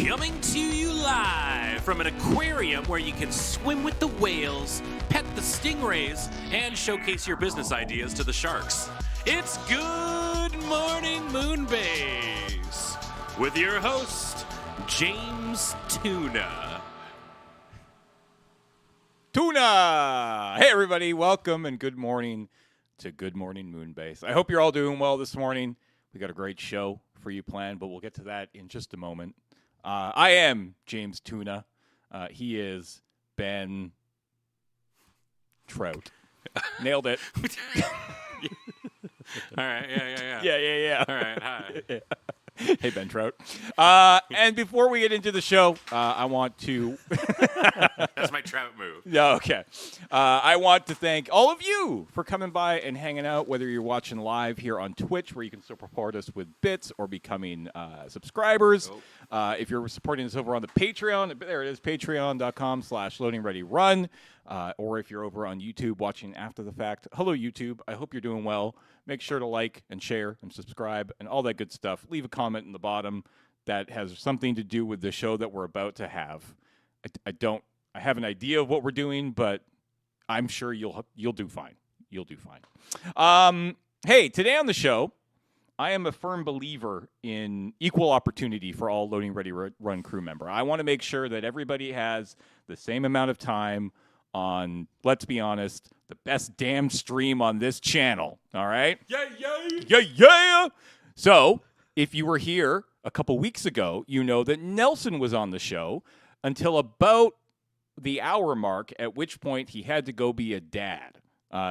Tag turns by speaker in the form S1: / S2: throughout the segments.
S1: Coming to you live from an aquarium where you can swim with the whales, pet the stingrays, and showcase your business ideas to the sharks. It's Good Morning Moonbase with your host, James Tuna.
S2: Hey everybody, welcome and good morning to Good Morning Moonbase. I hope you're all doing well this morning. We got a great show for you planned, but we'll get to that in just a moment. I am James Tuna. He is Ben Trout. Nailed it.
S1: All right, yeah.
S2: Yeah.
S1: All right, hi.
S2: Hey, Ben Trout. And before we get into the show, I want to...
S1: That's my trout move.
S2: Yeah, okay. I want to thank all of you for coming by and hanging out, whether you're watching live here on Twitch, where you can support us with bits, or becoming subscribers. If you're supporting us over on the Patreon, there it is, patreon.com/LoadingReadyRun. Or if you're over on YouTube watching after the fact, hello, YouTube. I hope you're doing well. Make sure to like and share and subscribe and all that good stuff. Leave a comment in the bottom that has something to do with the show that we're about to have. I have an idea of what we're doing, but I'm sure you'll do fine. You'll do fine. Hey, today on the show, I am a firm believer in equal opportunity for all Loading Ready Run crew member. I want to make sure that everybody has the same amount of time on, let's be honest, the best damn stream on this channel. All right? Yeah. So, if you were here a couple weeks ago, you know that Nelson was on the show until about the hour mark, at which point he had to go be a dad.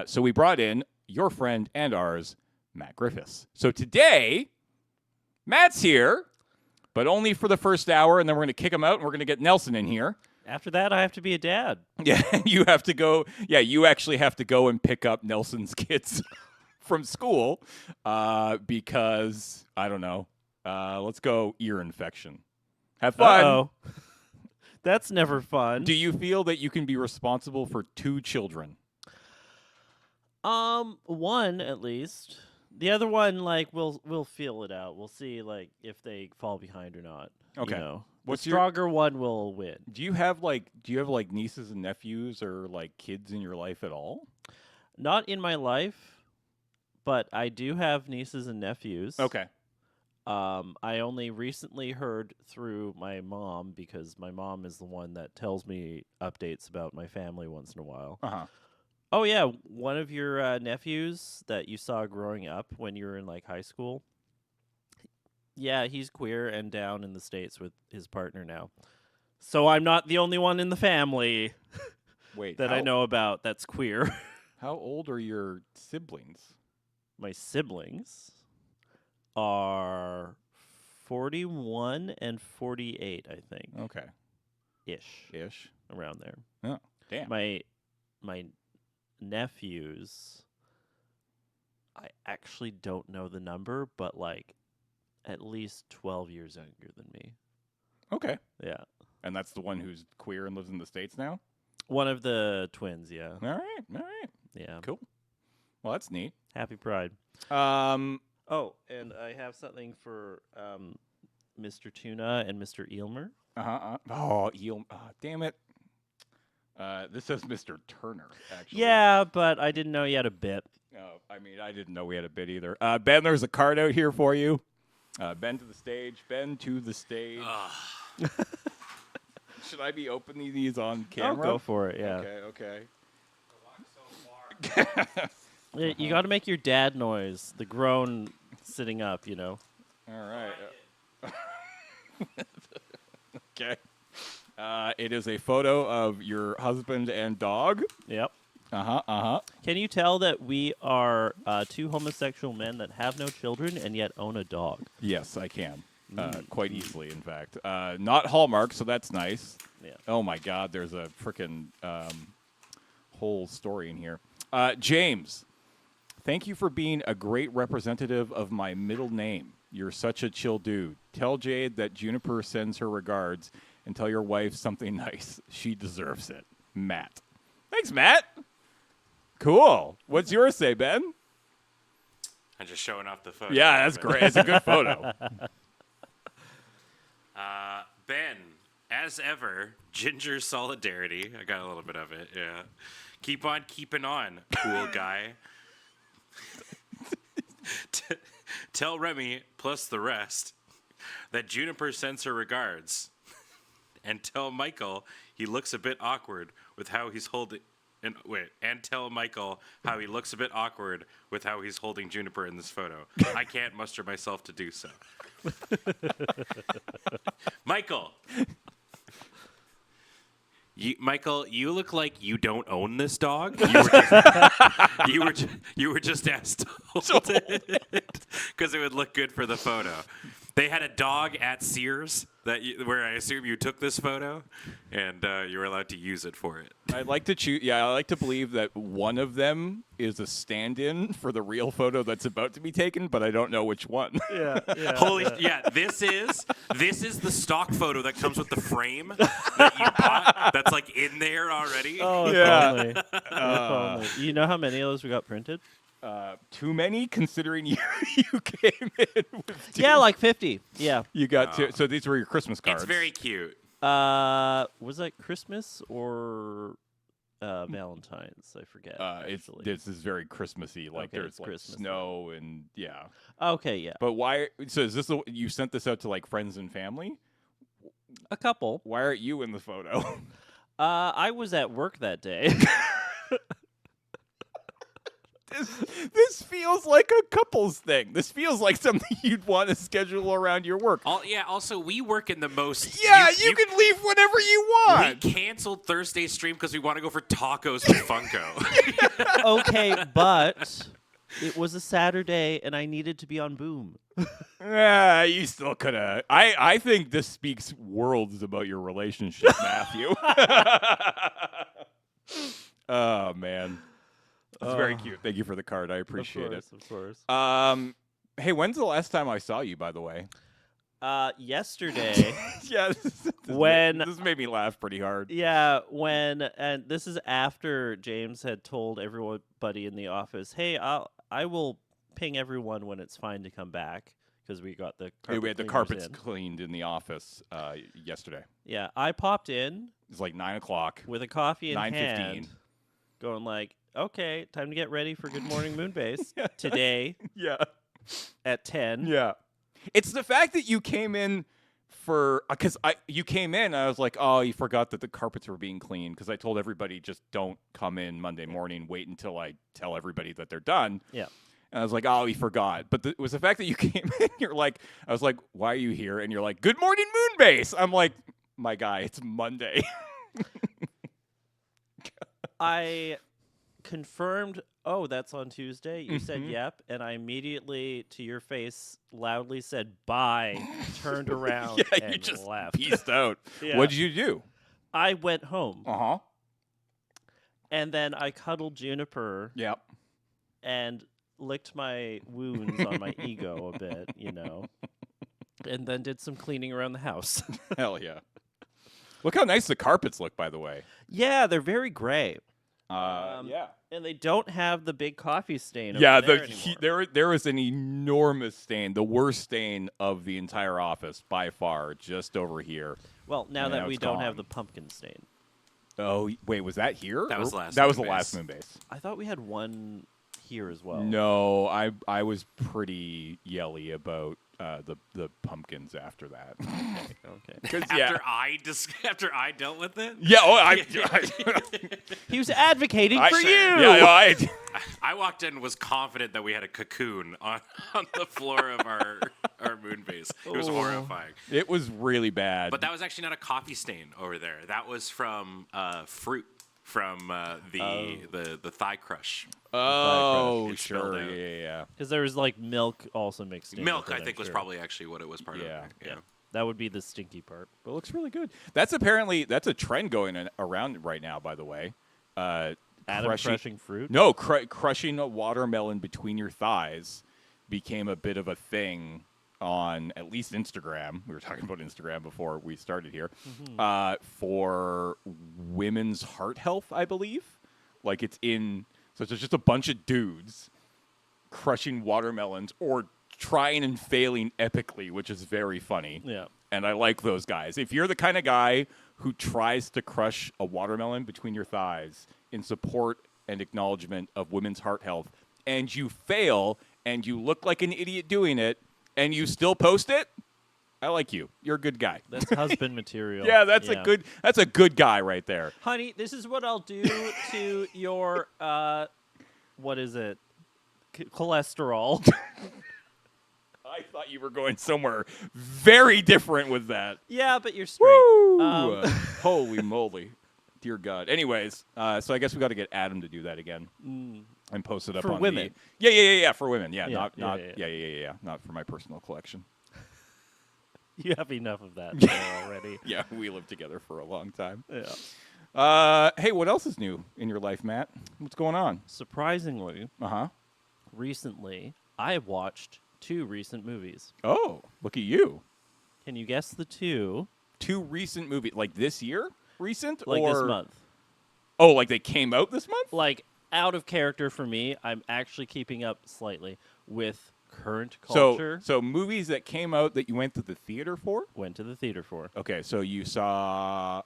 S2: So we brought in your friend and ours, Matt Griffiths. So today, Matt's here, but only for the first hour, and then we're going to kick him out, and we're going to get Nelson in here.
S3: After that, I have to be a dad.
S2: Yeah, you have to go. Yeah, you actually have to go and pick up Nelson's kids from school because, I don't know, let's go ear infection. Have fun.
S3: Uh-oh. That's never fun.
S2: Do you feel that you can be responsible for 2 children?
S3: One at least. The other one, like, we'll feel it out. We'll see, like, if they fall behind or not.
S2: Okay.
S3: You know?
S2: What's
S3: the stronger one will win.
S2: Do you have nieces and nephews or like kids in your life at all?
S3: Not in my life, but I do have nieces and nephews.
S2: Okay.
S3: I only recently heard through my mom, because my mom is the one that tells me updates about my family once in a while.
S2: Uh-huh.
S3: Oh, yeah. One of your nephews that you saw growing up when you were in, like, high school. Yeah, he's queer and down in the States with his partner now. So I'm not the only one in the family I know about that's queer.
S2: How old are your siblings?
S3: My siblings are 41 and 48, I think.
S2: Okay.
S3: Ish. Around there.
S2: Oh, damn.
S3: My nephews, I actually don't know the number, but like at least 12 years younger than me.
S2: Okay.
S3: Yeah.
S2: And that's the one who's queer and lives in the States now?
S3: One of the twins, yeah.
S2: All right.
S3: Yeah.
S2: Cool. Well, that's neat.
S3: Happy Pride. Oh, and I have something for Mr. Tuna and Mr. Eelmer.
S2: Oh, damn it. This says Mr. Turner, actually.
S3: Yeah, but I didn't know you had a bit.
S2: Oh, I didn't know we had a bit either. Ben, there's a card out here for you. Ben to the stage. Should I be opening these on camera?
S3: Go for it, yeah.
S2: Okay.
S3: Yeah, you got to make your dad noise, the groan sitting up, you know.
S2: All right. Okay. It is a photo of your husband and dog.
S3: Yep.
S2: Uh-huh.
S3: Can you tell that we are 2 homosexual men that have no children and yet own a dog?
S2: Yes, I can. Quite easily, in fact. Not Hallmark, so that's nice.
S3: Yeah.
S2: Oh, my God. There's a freaking whole story in here. James, thank you for being a great representative of my middle name. You're such a chill dude. Tell Jade that Juniper sends her regards, and tell your wife something nice. She deserves it. Matt. Thanks, Matt. Cool. What's yours say, Ben?
S1: I'm just showing off the photo.
S2: Yeah, that's great. It's a good photo.
S1: Ben, as ever, Ginger solidarity. I got a little bit of it, yeah. Keep on keeping on, cool guy. Tell Remy, plus the rest, that Juniper sends her regards. And tell Michael he looks a bit awkward with how he's holding... And tell Michael how he looks a bit awkward with how he's holding Juniper in this photo. I can't muster myself to do so. Michael. Michael, you look like you don't own this dog. You were just asked to hold it because it would look good for the photo. They had a dog at Sears where I assume you took this photo, and you were allowed to use it for it.
S2: I'd like to choose. Yeah, I like to believe that one of them is a stand-in for the real photo that's about to be taken, but I don't know which one.
S3: Yeah.
S1: This is the stock photo that comes with the frame that you bought. That's like in there already.
S3: Oh, if
S2: Yeah.
S3: only. If only. You know how many of those we got printed?
S2: Too many, considering you came in with two.
S3: Yeah, like 50. Yeah.
S2: You got two. So these were your Christmas cards.
S1: It's very cute.
S3: Was that Christmas or Valentine's? I forget.
S2: This is very Christmassy. Like
S3: Okay,
S2: there's
S3: it's
S2: like
S3: Christmas.
S2: snow and yeah.
S3: Okay, yeah.
S2: But why? So is this you sent this out to like friends and family?
S3: A couple.
S2: Why aren't you in the photo?
S3: I was at work that day.
S2: This feels like a couples thing. This feels like something you'd want to schedule around your work.
S1: Also, we work in the most...
S2: Yeah, you can leave whenever you want.
S1: We canceled Thursday's stream because we want to go for tacos with Funko.
S3: Okay, but it was a Saturday and I needed to be on Boom.
S2: Yeah, you still could have. I think this speaks worlds about your relationship, Matthew. Oh, man. It's very cute. Thank you for the card. I appreciate it.
S3: Of course.
S2: Hey, when's the last time I saw you, by the way?
S3: Yesterday.
S2: Yeah, this made me laugh pretty hard.
S3: Yeah, and this is after James had told everybody in the office, "Hey, I will ping everyone when it's fine to come back," because we got the
S2: We had the
S3: cleaners
S2: carpets
S3: in.
S2: cleaned in the office yesterday.
S3: Yeah, I popped in
S2: It's like 9 o'clock.
S3: with a coffee in
S2: 9:15.
S3: hand, going like, "Okay, time to get ready for Good Morning Moonbase today
S2: Yeah.
S3: at 10."
S2: Yeah. It's the fact that you came in because you came in, I was like, oh, you forgot that the carpets were being cleaned, because I told everybody just don't come in Monday morning, wait until I tell everybody that they're done.
S3: Yeah.
S2: And I was like, oh, you forgot. But it was the fact that you came in, I was like, why are you here? And you're like, Good Morning Moonbase. I'm like, my guy, it's Monday.
S3: I confirmed, "Oh, that's on Tuesday." You said yep, and I immediately, to your face, loudly said bye, turned around,
S2: Yeah,
S3: and
S2: you just
S3: left.
S2: peaced out.
S3: Yeah.
S2: What did you do?
S3: I went home,
S2: Uh-huh.
S3: and then I cuddled Juniper
S2: Yep.
S3: and licked my wounds on my ego a bit, and then did some cleaning around the house.
S2: Hell yeah. Look how nice the carpets look, by the way.
S3: Yeah, they're very gray.
S2: Yeah.
S3: And they don't have the big coffee stain.
S2: Yeah,
S3: over there anymore.
S2: there was an enormous stain, the worst stain of the entire office by far, just over here.
S3: Well, now
S2: And
S3: that
S2: now
S3: we
S2: it's
S3: don't
S2: gone.
S3: have the pumpkin stain.
S2: Oh, wait, was that here?
S1: That was
S2: Or-
S1: last
S2: That was the
S1: Moonbase.
S2: last Moonbase.
S3: I thought we had one here as well.
S2: No, I was pretty yelly about the pumpkins after that.
S3: Okay.
S2: 'Cause,
S1: After I dealt with it?
S2: yeah. Oh,
S3: He was advocating
S2: I-
S3: for you.
S2: Yeah, no,
S1: I walked in and was confident that we had a cocoon on the floor of our moon base. It was horrifying.
S2: it was really bad.
S1: But that was actually not a coffee stain over there. That was from fruit from the thigh crush.
S2: oh,
S1: It spilled
S2: sure.
S1: out.
S2: Yeah.
S3: Because there was like milk also mixed in.
S1: Milk,
S3: with it,
S1: I
S3: I'm
S1: think, was
S3: sure.
S1: probably actually what it was part
S2: Yeah.
S1: of. Yeah.
S3: That would be the stinky part.
S2: But it looks really good. That's a trend going around right now, by the way.
S3: Adam crushing fruit.
S2: No, crushing a watermelon between your thighs became a bit of a thing on at least Instagram. We were talking about Instagram before we started here. For women's heart health, I believe. Like it's so it's just a bunch of dudes crushing watermelons or trying and failing epically, which is very funny.
S3: Yeah.
S2: and I like those guys. If you're the kind of guy who tries to crush a watermelon between your thighs in support and acknowledgement of women's heart health, and you fail, and you look like an idiot doing it, and you still post it, I like you. You're a good guy.
S3: That's husband material.
S2: Yeah, that's a good guy right there.
S3: Honey, this is what I'll do to your what is it? Cholesterol.
S2: I thought you were going somewhere very different with that.
S3: Yeah, but you're straight.
S2: Woo! Holy moly. Dear God. Anyways, so I guess we got to get Adam to do that again and post it up
S3: For
S2: on
S3: women.
S2: Yeah, for women. Yeah,
S3: Yeah,
S2: not for my personal collection.
S3: You have enough of that there already.
S2: Yeah, we lived together for a long time.
S3: Yeah.
S2: Hey, what else is new in your life, Matt? What's going on?
S3: Surprisingly,
S2: Uh-huh.
S3: recently, I have watched 2 recent movies.
S2: Oh, look at you.
S3: Can you guess the 2?
S2: 2 recent movies, like this year? Recent?
S3: Like
S2: or
S3: this month.
S2: Oh, like they came out this month?
S3: Like, out of character for me, I'm actually keeping up slightly with current culture.
S2: So movies that came out that you went to the theater for?
S3: Went to the theater for.
S2: Okay, so you saw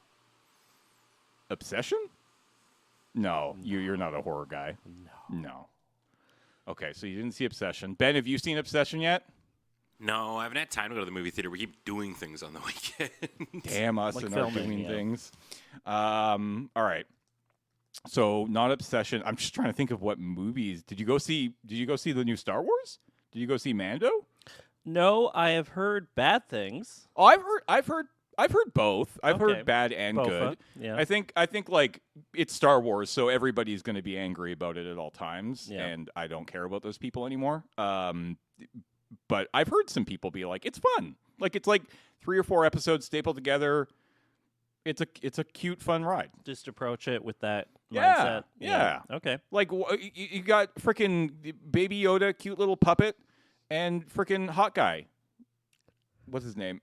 S2: Obsession? No, you're not a horror guy. No. Okay, so you didn't see Obsession. Ben, have you seen Obsession yet?
S1: No, I haven't had time to go to the movie theater. We keep doing things on the weekend.
S2: Damn us
S3: Like
S2: and our
S3: filming,
S2: doing
S3: yeah.
S2: things. All right. So not Obsession. I'm just trying to think of what movies. Did you go see the new Star Wars? Did you go see Mando?
S3: No, I have heard bad things.
S2: Oh, I've heard both. I've
S3: Okay.
S2: heard bad and
S3: Bofa,
S2: good.
S3: yeah.
S2: I think like it's Star Wars, so everybody's going to be angry about it at all times,
S3: Yeah.
S2: and I don't care about those people anymore. But I've heard some people be like, it's fun. Like it's like 3 or 4 episodes stapled together. It's a cute, fun ride.
S3: Just approach it with that
S2: Yeah,
S3: mindset.
S2: yeah.
S3: Okay.
S2: Like you got freaking Baby Yoda, cute little puppet, and freaking hot guy. What's his name?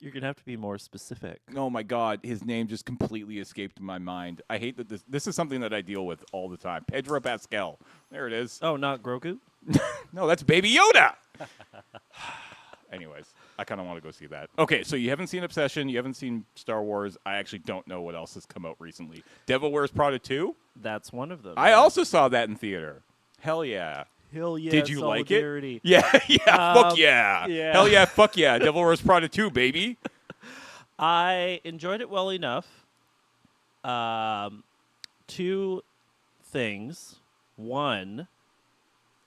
S3: You're going to have to be more specific.
S2: Oh my God, his name just completely escaped my mind. I hate that this is something that I deal with all the time. Pedro Pascal. There it is.
S3: Oh, not Grogu?
S2: No, that's Baby Yoda. Anyways, I kind of want to go see that. Okay, so you haven't seen Obsession, you haven't seen Star Wars. I actually don't know what else has come out recently. Devil Wears Prada 2?
S3: That's one of them.
S2: I also saw that in theater. Hell yeah.
S3: Hell yeah.
S2: Did you like it?
S3: solidarity.
S2: Yeah, fuck yeah.
S3: yeah.
S2: Hell yeah, fuck yeah. Devil Wears Prada 2, baby.
S3: I enjoyed it well enough. 2 things. One,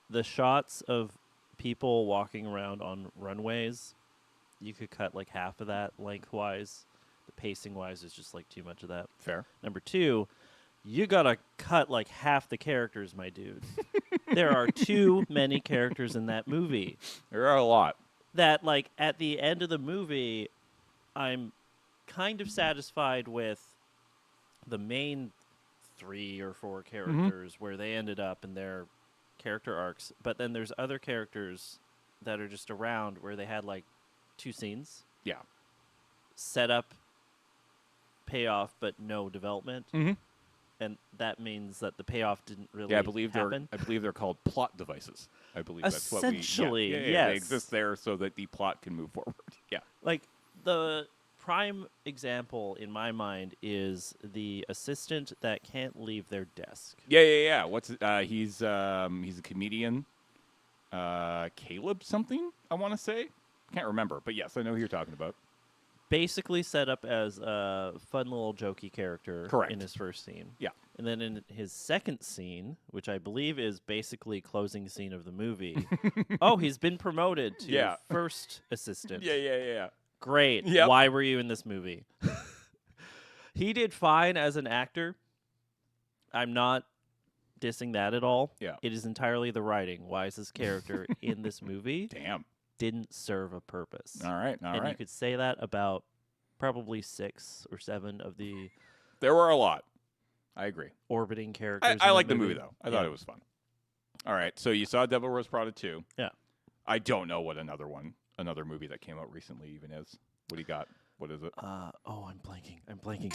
S3: the shots of people walking around on runways, you could cut like half of that lengthwise. The pacing wise is just like too much of that.
S2: Fair.
S3: Number 2, you gotta cut like half the characters, my dude. There are too many characters in that movie.
S2: There are a lot.
S3: That like at the end of the movie, I'm kind of satisfied with the main 3 or 4 characters where they ended up in their character arcs, but then there's other characters that are just around where they had like 2 scenes,
S2: Yeah.
S3: set up, payoff, but no development,
S2: Mm-hmm.
S3: and that means that the payoff didn't really
S2: Yeah, I believe
S3: happen.
S2: they're called plot devices. I believe that's what
S3: Essentially,
S2: they
S3: yes.
S2: exist there so that the plot can move forward. Yeah.
S3: Like the prime example in my mind is the assistant that can't leave their desk.
S2: Yeah. What's he's a comedian. Caleb something, I want to say. Can't remember, but yes, I know who you're talking about.
S3: Basically set up as a fun little jokey character
S2: Correct.
S3: in his first scene.
S2: Yeah.
S3: And then in his second scene, which I believe is basically closing scene of the movie, oh, he's been promoted to
S2: Yeah.
S3: first assistant.
S2: Yeah.
S3: Great.
S2: Yep.
S3: Why were you in this movie? He did fine as an actor. I'm not dissing that at all.
S2: Yeah.
S3: It is entirely the writing. Why is this character in this movie?
S2: Damn.
S3: Didn't serve a purpose.
S2: All right.
S3: And you could say that about probably 6 or 7 of the
S2: There were a lot. I agree.
S3: orbiting characters.
S2: I
S3: in
S2: like the movie though. I thought
S3: Yeah.
S2: it was fun. All right. So you saw Devil Wears Prada 2.
S3: Yeah.
S2: I don't know what another movie that came out recently even is. What do you got? What is it?
S3: I'm blanking.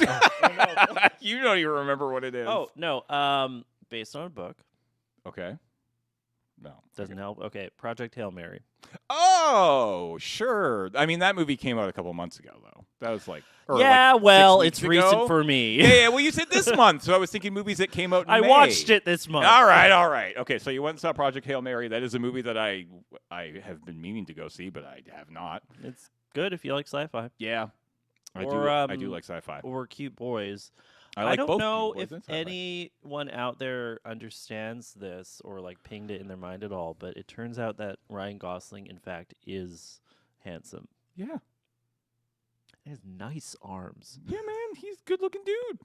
S3: Oh, no.
S2: You don't even remember what it is.
S3: Oh, no. Based on a book.
S2: Okay. No.
S3: Doesn't help. Okay. Project Hail Mary.
S2: Oh, Oh, sure. I mean, that movie came out a couple months ago, though. That was like, or
S3: Yeah,
S2: like
S3: well,
S2: 6 weeks
S3: it's
S2: ago.
S3: recent for me.
S2: Yeah. Well, you said this month, so I was thinking movies that came out in
S3: I
S2: May.
S3: watched it this month.
S2: All right. Okay, so you went and saw Project Hail Mary. That is a movie that I have been meaning to go see, but I have not.
S3: It's good if you like sci-fi.
S2: Yeah, I do like sci-fi.
S3: Or cute boys.
S2: I like
S3: don't
S2: both
S3: know
S2: cute
S3: if
S2: boys and sci-fi.
S3: anyone out there understands this or like pinged it in their mind at all, but it turns out that Ryan Gosling, in fact, is handsome.
S2: Yeah.
S3: He has nice arms.
S2: Yeah, man, he's a good-looking dude.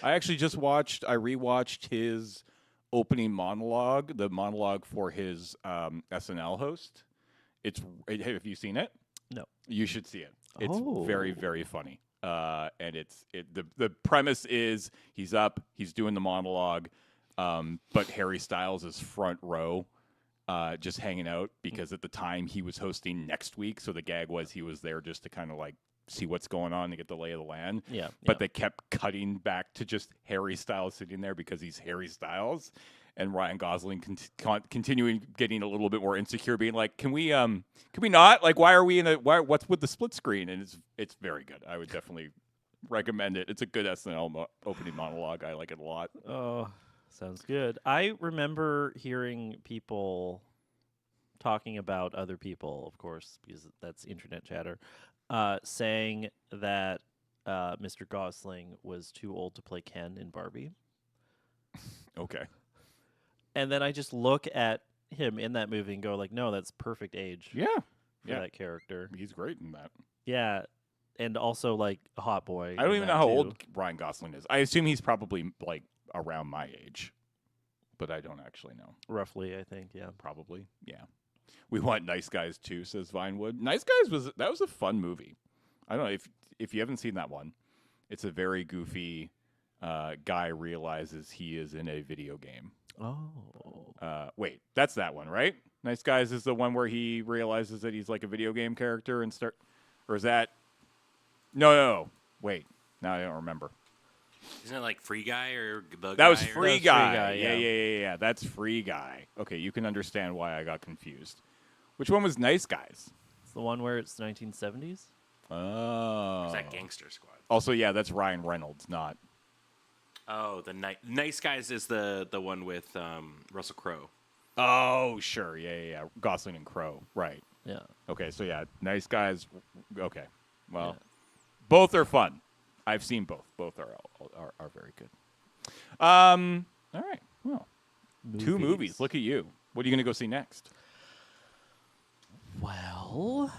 S2: I actually just rewatched his opening monologue, the monologue for his SNL host. Have you seen it?
S3: No.
S2: You should see it. It's
S3: Oh.
S2: very, very funny. And the premise is he's doing the monologue, but Harry Styles is front row, just hanging out because at the time he was hosting Next Week, so the gag was he was there just to kind of like see what's going on to get the lay of the land.
S3: Yeah.
S2: But they kept cutting back to just Harry Styles sitting there because he's Harry Styles, and Ryan Gosling continuing getting a little bit more insecure, being like, "Can we not? Like, why are we what's with the split screen?" And it's very good. I would definitely recommend it. It's a good SNL opening monologue. I like it a lot.
S3: Oh, sounds good. I remember hearing people talking about other people, of course, because that's internet chatter, saying that Mr. Gosling was too old to play Ken in Barbie.
S2: Okay.
S3: And then I just look at him in that movie and go like, no, that's perfect age
S2: Yeah.
S3: for that character.
S2: He's great in that.
S3: Yeah. And also like a hot boy.
S2: I don't
S3: in
S2: even
S3: that
S2: know how
S3: too.
S2: old Ryan Gosling is. I assume he's probably like around my age, but I don't actually know.
S3: Roughly, I think, yeah.
S2: Probably, yeah. We want Nice Guys too, says Vinewood. Nice Guys was a fun movie. I don't know if you haven't seen that one. It's a very goofy guy realizes he is in a video game.
S3: Oh.
S2: Wait, that's that one, right? Nice Guys is the one where he realizes that he's like a video game character and or is that? No. Wait, now I don't remember.
S1: Isn't it like Free Guy or the
S2: That
S1: guy
S2: was
S1: or-
S2: Free
S3: Free
S2: Guy.
S3: Guy, yeah.
S2: Yeah. That's Free Guy. Okay, you can understand why I got confused. Which one was Nice Guys?
S3: It's the one where it's 1970s?
S2: Oh.
S1: Is that Gangster Squad?
S2: Also, yeah, that's Ryan Reynolds, not.
S1: Oh, the Nice Guys is the one with Russell Crowe.
S2: Oh, sure. Yeah. Gosling and Crowe. Right.
S3: Yeah.
S2: Okay, so yeah, Nice Guys. Okay. Well,
S3: Yeah.
S2: both are fun. I've seen both. Both are very good. All right. Well, 2 movies. Look at you. What are you going to go see next?
S3: Well,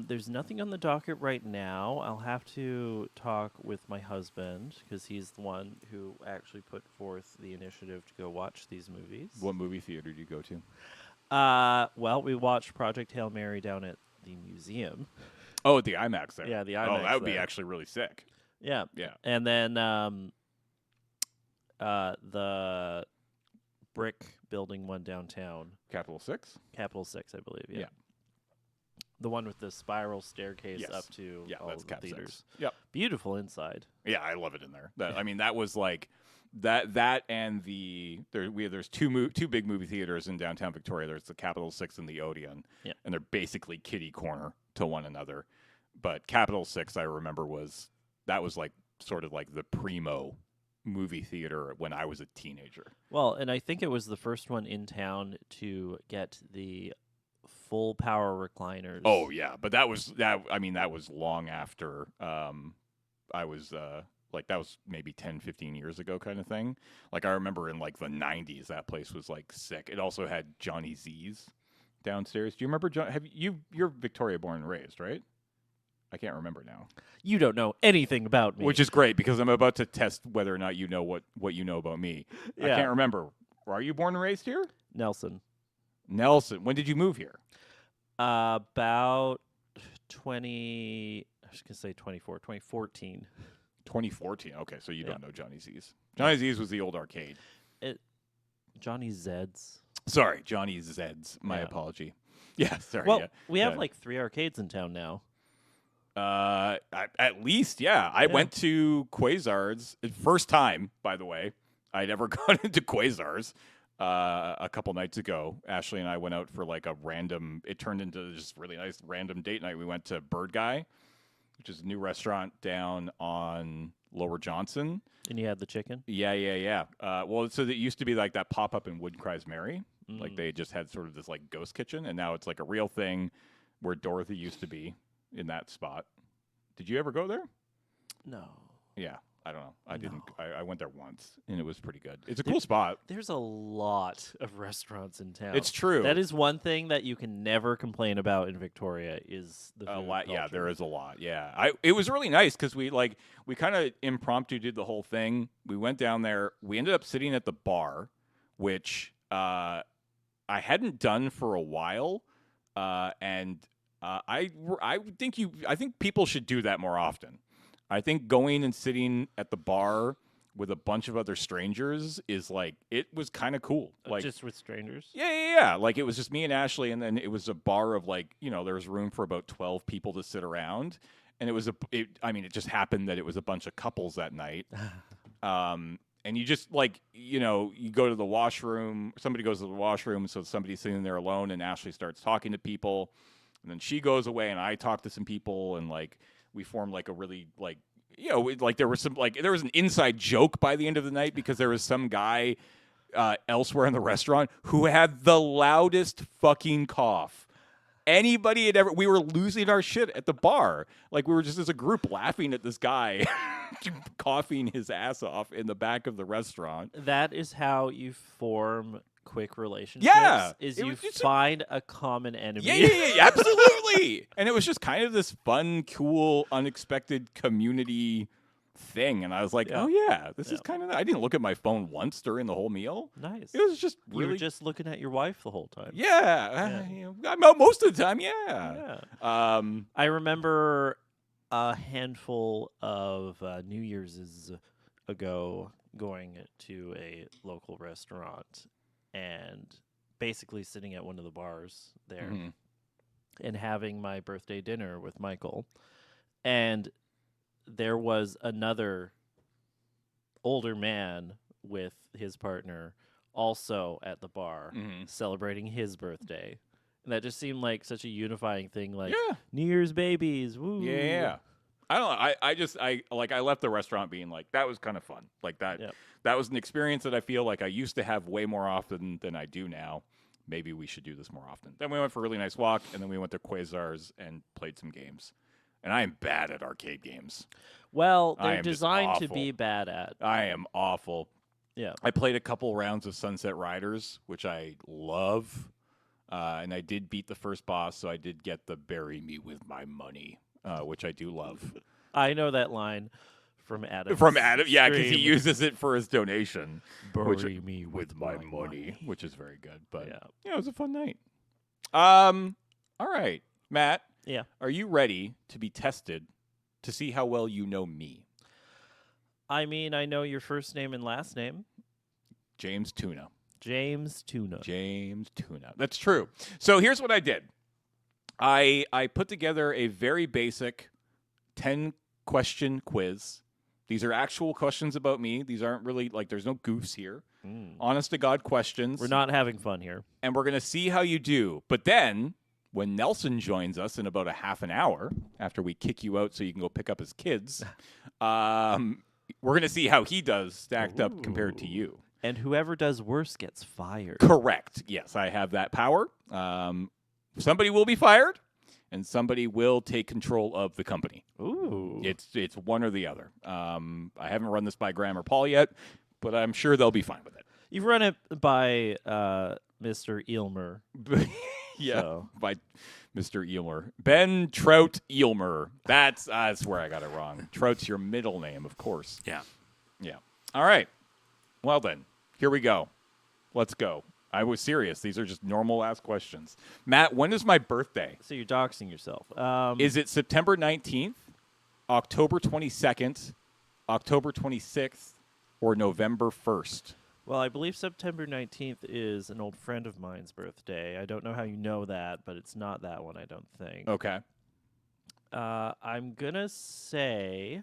S3: there's nothing on the docket right now. I'll have to talk with my husband because he's the one who actually put forth the initiative to go watch these movies.
S2: What movie theater do you go to?
S3: Well, we watched Project Hail Mary down at the museum.
S2: Oh, at the IMAX there.
S3: Yeah, the
S2: Oh,
S3: IMAX
S2: that would be
S3: there.
S2: actually really sick.
S3: Yeah.
S2: Yeah.
S3: And then the brick building one downtown,
S2: Capital 6?
S3: Capital 6, I believe. Yeah.
S2: Yeah.
S3: The one with the spiral staircase
S2: Yes.
S3: up to
S2: Yeah,
S3: all
S2: that's
S3: of the
S2: Cap 6.
S3: theaters.
S2: Yep.
S3: Beautiful inside.
S2: Yeah, I love it in there. I mean, that was like that and there's two big movie theaters in downtown Victoria. There's the Capital 6 and the Odeon.
S3: Yeah.
S2: And they're basically kitty corner to one another. But Capital 6, I remember, was like sort of like the primo movie theater when I was a teenager.
S3: Well, and I think it was the first one in town to get the full power recliners.
S2: Oh yeah, but that was long after I was like that was maybe 10, 15 years ago kind of thing. Like I remember in like the 90s that place was like sick. It also had Johnny Z's downstairs. Do you remember you're Victoria born and raised, right? I can't remember now.
S3: You don't know anything about me.
S2: Which is great because I'm about to test whether or not you know what you know about me. I
S3: Yeah.
S2: can't remember. Are you born and raised here?
S3: Nelson.
S2: Nelson. When did you move here?
S3: About 20, I was going to say 2014.
S2: 2014. Okay, so you
S3: Yeah.
S2: don't know Johnny Z's. Johnny Z's was the old arcade.
S3: Johnny Zed's.
S2: Sorry, Johnny Zed's. My
S3: Yeah.
S2: apology. Yeah, sorry.
S3: Well,
S2: yeah.
S3: we have
S2: Yeah.
S3: like 3 arcades in town now.
S2: At least, yeah. I went to Quasar's first time, by the way. I'd ever gone into Quasar's. a couple nights ago. Ashley and I went out for like a random. It turned into just really nice random date night. We went to Bird Guy, which is a new restaurant down on Lower Johnson.
S3: And you had the chicken?
S2: Yeah. Well, so it used to be like that pop up in Wood Cries Mary. Like they just had sort of this like ghost kitchen, and now it's like a real thing where Dorothy used to be in that spot. Did you ever go there?
S3: No.
S2: Yeah. I don't know. I didn't.
S3: No.
S2: I went there once, and it was pretty good. It's a cool spot.
S3: There's a lot of restaurants in town.
S2: It's true.
S3: That is one thing that you can never complain about in Victoria is the food
S2: a lot. Yeah,
S3: culture.
S2: there is a lot. Yeah, it was really nice because we kind of impromptu did the whole thing. We went down there. We ended up sitting at the bar, which I hadn't done for a while, and I think people should do that more often. I think going and sitting at the bar with a bunch of other strangers is like, it was kind of cool. Like
S3: just with strangers?
S2: Yeah. Like it was just me and Ashley, and then it was a bar of like, there was room for about 12 people to sit around. And it just happened that it was a bunch of couples that night. And you just like, you go to the washroom, somebody goes to the washroom, so somebody's sitting there alone, and Ashley starts talking to people. And then she goes away, and I talk to some people, and like, we formed like a really like, there was an inside joke by the end of the night because there was some guy elsewhere in the restaurant who had the loudest fucking cough anybody had ever. We were losing our shit at the bar. Like we were just as a group laughing at this guy coughing his ass off in the back of the restaurant.
S3: That is how you form quick relationships.
S2: Yeah,
S3: is you find a common enemy.
S2: Yeah, absolutely. And it was just kind of this fun, cool, unexpected community thing. And I was like, oh yeah, this is kind of. I didn't look at my phone once during the whole meal.
S3: Nice.
S2: It was just really.
S3: You were just looking at your wife the whole time.
S2: Yeah. Most of the time. Yeah.
S3: I remember a handful of New Year's ago going to a local restaurant and basically sitting at one of the bars there and having my birthday dinner with Michael. And there was another older man with his partner also at the bar celebrating his birthday. And that just seemed like such a unifying thing, like New Year's babies. Woo.
S2: Yeah. I don't know. I left the restaurant being like, that was kind of fun. Like that.
S3: Yep.
S2: That was an experience that I feel like I used to have way more often than I do now. Maybe we should do this more often. Then we went for a really nice walk, and then we went to Quasars and played some games. And I am bad at arcade games.
S3: Well, they're designed to be bad at.
S2: I am awful.
S3: Yeah.
S2: I played a couple rounds of Sunset Riders, which I love. And I did beat the first boss, so I did get the bury me with my money, which I do love.
S3: I know that line from Adam.
S2: Yeah, because he uses it for his donation.
S3: Bury me
S2: with my money, which is very good. But
S3: yeah,
S2: it was a fun night. All right, Matt.
S3: Yeah.
S2: Are you ready to be tested to see how well you know me?
S3: I mean, I know your first name and last name.
S2: James Tuna.
S3: James Tuna.
S2: That's true. So here's what I did. I put together a very basic 10-question quiz. These are actual questions about me. These aren't really, like, there's no goofs here. Honest-to-God questions.
S3: We're not having fun here.
S2: And we're going to see how you do. But then, when Nelson joins us in about a half an hour, after we kick you out so you can go pick up his kids, we're going to see how he does stacked up compared to you.
S3: And whoever does worse gets fired.
S2: Correct. Yes, I have that power. Somebody will be fired, and somebody will take control of the company.
S3: Ooh.
S2: It's one or the other. I haven't run this by Graham or Paul yet, but I'm sure they'll be fine with it.
S3: You've run it by Mr. Eilmer.
S2: Yeah,
S3: so.
S2: By Mr. Eilmer. Ben Trout Eilmer. That's where I got it wrong. Trout's your middle name, of course.
S1: Yeah.
S2: All right. Well then, here we go. Let's go. I was serious. These are just normal-ass questions. Matt, when is my birthday?
S3: So you're doxing yourself.
S2: Is it September 19th, October 22nd, October 26th, or November 1st?
S3: Well, I believe September 19th is an old friend of mine's birthday. I don't know how you know that, but it's not that one, I don't think.
S2: Okay.
S3: I'm going to say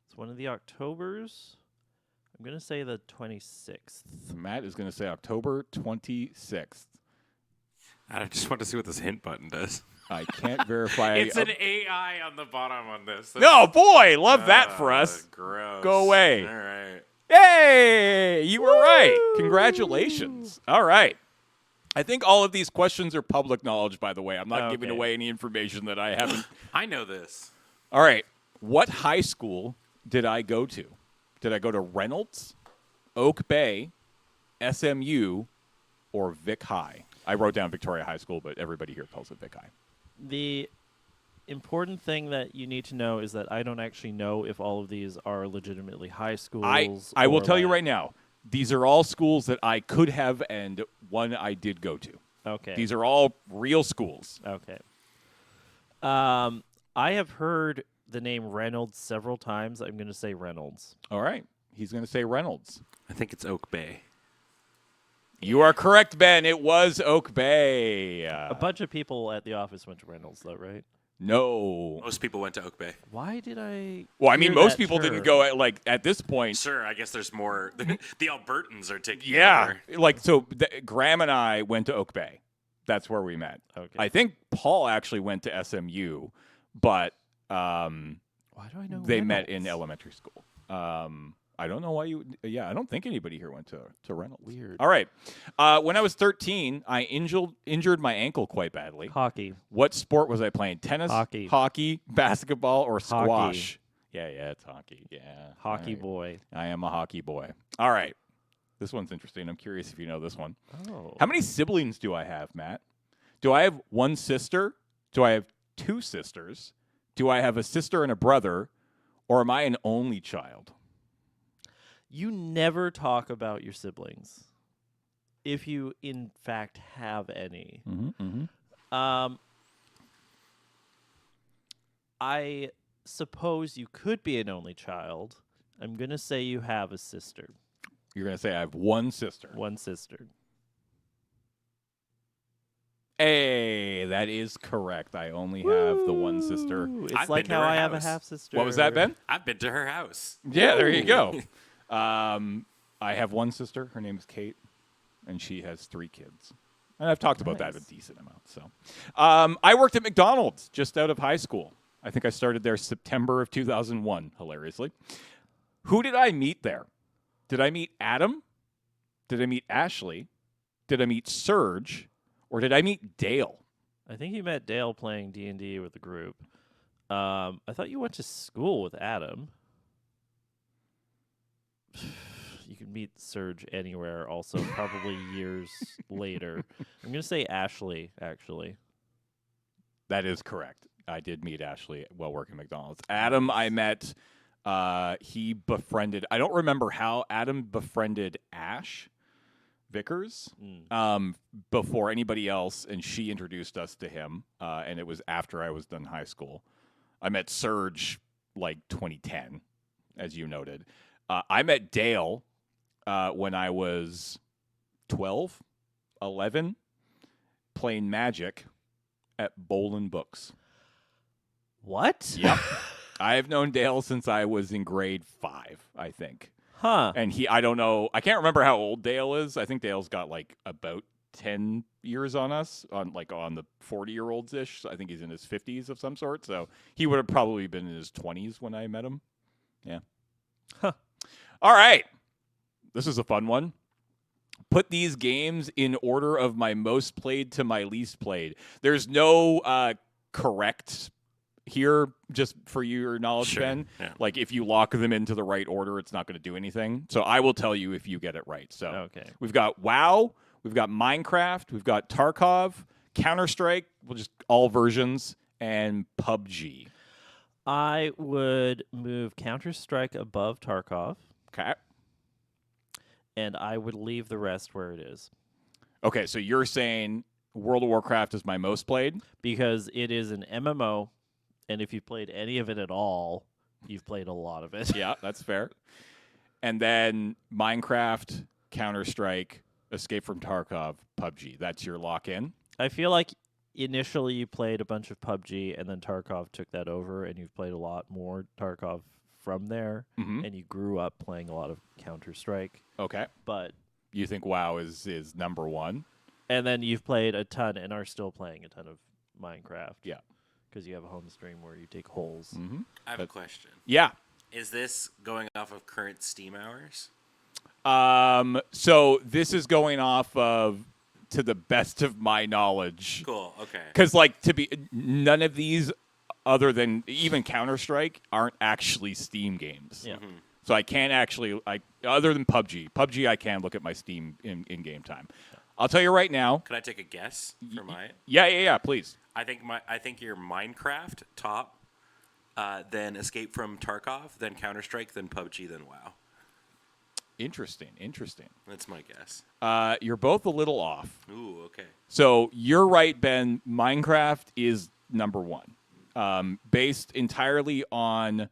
S3: it's one of the Octobers. I'm going to say the 26th.
S2: Matt is going to say October 26th.
S1: I just want to see what this hint button does.
S2: I can't verify.
S1: It's an AI on the bottom on this.
S2: No, boy, love that for us.
S1: Gross.
S2: Go away.
S1: All right.
S2: Yay! You were right. Congratulations. All right. I think all of these questions are public knowledge, by the way. I'm not giving away any information that I haven't.
S1: I know this.
S2: All right. What high school did I go to? Did I go to Reynolds, Oak Bay, SMU, or Vic High? I wrote down Victoria High School, but everybody here calls it Vic High.
S3: The important thing that you need to know is that I don't actually know if all of these are legitimately high schools.
S2: I will tell you right now, these are all schools that I could have and one I did go to.
S3: Okay.
S2: These are all real schools.
S3: Okay. I have heard the name Reynolds several times. I'm going to say Reynolds.
S2: All right. He's going to say Reynolds.
S1: I think it's Oak Bay.
S2: You are correct, Ben. It was Oak Bay.
S3: A bunch of people at the office went to Reynolds, though, right?
S2: No.
S1: Most people went to Oak Bay.
S3: Why did I?
S2: Well, I mean,
S3: hear
S2: most
S3: that
S2: people
S3: term?
S2: didn't go at this point.
S1: Sure, I guess there's more. The Albertans are taking
S2: Yeah.
S1: over.
S2: Graham and I went to Oak Bay. That's where we met.
S3: Okay.
S2: I think Paul actually went to SMU, but
S3: Why do I know
S2: they met in
S3: Reynolds?
S2: elementary school. I don't know why you. Yeah, I don't think anybody here went to Reynolds.
S3: Weird.
S2: All right. When I was 13, I injured my ankle quite badly.
S3: Hockey.
S2: What sport was I playing? Tennis,
S3: Hockey.
S2: basketball, or
S3: Hockey.
S2: squash? Yeah, it's hockey. Yeah,
S3: Hockey
S2: all right.
S3: boy.
S2: I am a hockey boy. All right. This one's interesting. I'm curious if you know this one.
S3: Oh.
S2: How many siblings do I have, Matt? Do I have one sister? Do I have two sisters? Do I have a sister and a brother? Or am I an only child?
S3: You never talk about your siblings, if you in fact have any. I suppose you could be an only child. I'm gonna say you have a sister.
S2: You're going to say I have one sister.
S3: One sister.
S2: Hey, that is correct. I only have the one sister.
S3: Ooh, it's
S1: I've
S3: like
S1: been to
S3: how
S1: her
S3: I have a
S1: house.
S3: half sister.
S2: What was that, Ben?
S1: I've been to her house.
S2: Yeah, there you go. I have one sister. Her name is Kate, and she has 3 kids. And I've talked about that a
S3: Nice.
S2: decent amount. So, I worked at McDonald's just out of high school. I think I started there September of 2001, hilariously. Who did I meet there? Did I meet Adam? Did I meet Ashley? Did I meet Serge? Or did I meet Dale?
S3: I think you met Dale playing D&D with the group. I thought you went to school with Adam. You could meet Serge anywhere, also probably years later. I'm going to say Ashley, actually.
S2: That is correct. I did meet Ashley while working at McDonald's. Adam, I met. He befriended. I don't remember how Adam befriended Ash Vickers before anybody else, and she introduced us to him. And it was after I was done high school. I met Serge like 2010, as you noted. I met Dale when I was 12, 11, playing Magic at Bolin Books.
S3: What?
S2: Yep. I have known Dale since I was in grade 5, I think.
S3: Huh.
S2: And I don't know, I can't remember how old Dale is. I think Dale's got like about 10 years on us, on the 40-year-olds-ish. So I think he's in his 50s of some sort. So he would have probably been in his 20s when I met him. Yeah.
S3: Huh.
S2: All right. This is a fun one. Put these games in order of my most played to my least played. There's no correct here, just for your knowledge,
S1: Sure.
S2: Ben.
S1: Yeah.
S2: Like, if you lock them into the right order, it's not going to do anything. So I will tell you if you get it right. So
S3: Okay.
S2: we've got WoW, we've got Minecraft, we've got Tarkov, Counter-Strike, just all versions, and PUBG.
S3: I would move Counter-Strike above Tarkov,
S2: Okay.
S3: and I would leave the rest where it is.
S2: Okay, so you're saying World of Warcraft is my most played?
S3: Because it is an MMO, and if you've played any of it at all, you've played a lot of it.
S2: Yeah, that's fair. And then Minecraft, Counter-Strike, Escape from Tarkov, PUBG. That's your lock-in?
S3: I feel like initially you played a bunch of PUBG, and then Tarkov took that over, and you've played a lot more Tarkov from there,
S2: Mhm.
S3: and you grew up playing a lot of Counter-Strike.
S2: Okay.
S3: But
S2: You think WoW is number one?
S3: and then you've played a ton and are still playing a ton of Minecraft.
S2: Yeah.
S3: Because you have a home stream where you take holes.
S2: Mm-hmm.
S1: I have a question.
S2: Yeah.
S1: Is this going off of current Steam hours?
S2: So this is going off of, to the best of my knowledge.
S1: Cool. Okay.
S2: Because, none of these, other than even Counter-Strike, aren't actually Steam games.
S3: Yeah.
S2: So I can't actually, other than PUBG. PUBG, I can look at my Steam in-game time. I'll tell you right now.
S1: Could I take a guess for mine?
S2: Yeah, please.
S1: I think your Minecraft top, then Escape from Tarkov, then Counter-Strike, then PUBG, then WoW.
S2: Interesting.
S1: That's my guess.
S2: You're both a little off.
S1: Ooh, okay.
S2: So you're right, Ben. Minecraft is number one, based entirely on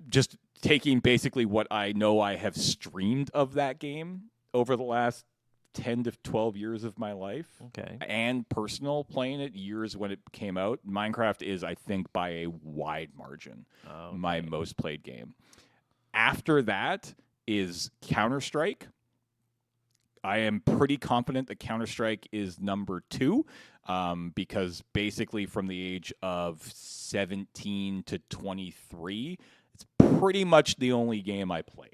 S2: just taking basically what I know I have streamed of that game over the last 10 to 12 years of my life.
S3: Okay.
S2: And personal playing it years when it came out. Minecraft is, I think, by a wide margin, my most played game. After that is Counter-Strike. I am pretty confident that Counter-Strike is number 2 because basically from the age of 17 to 23, it's pretty much the only game I played.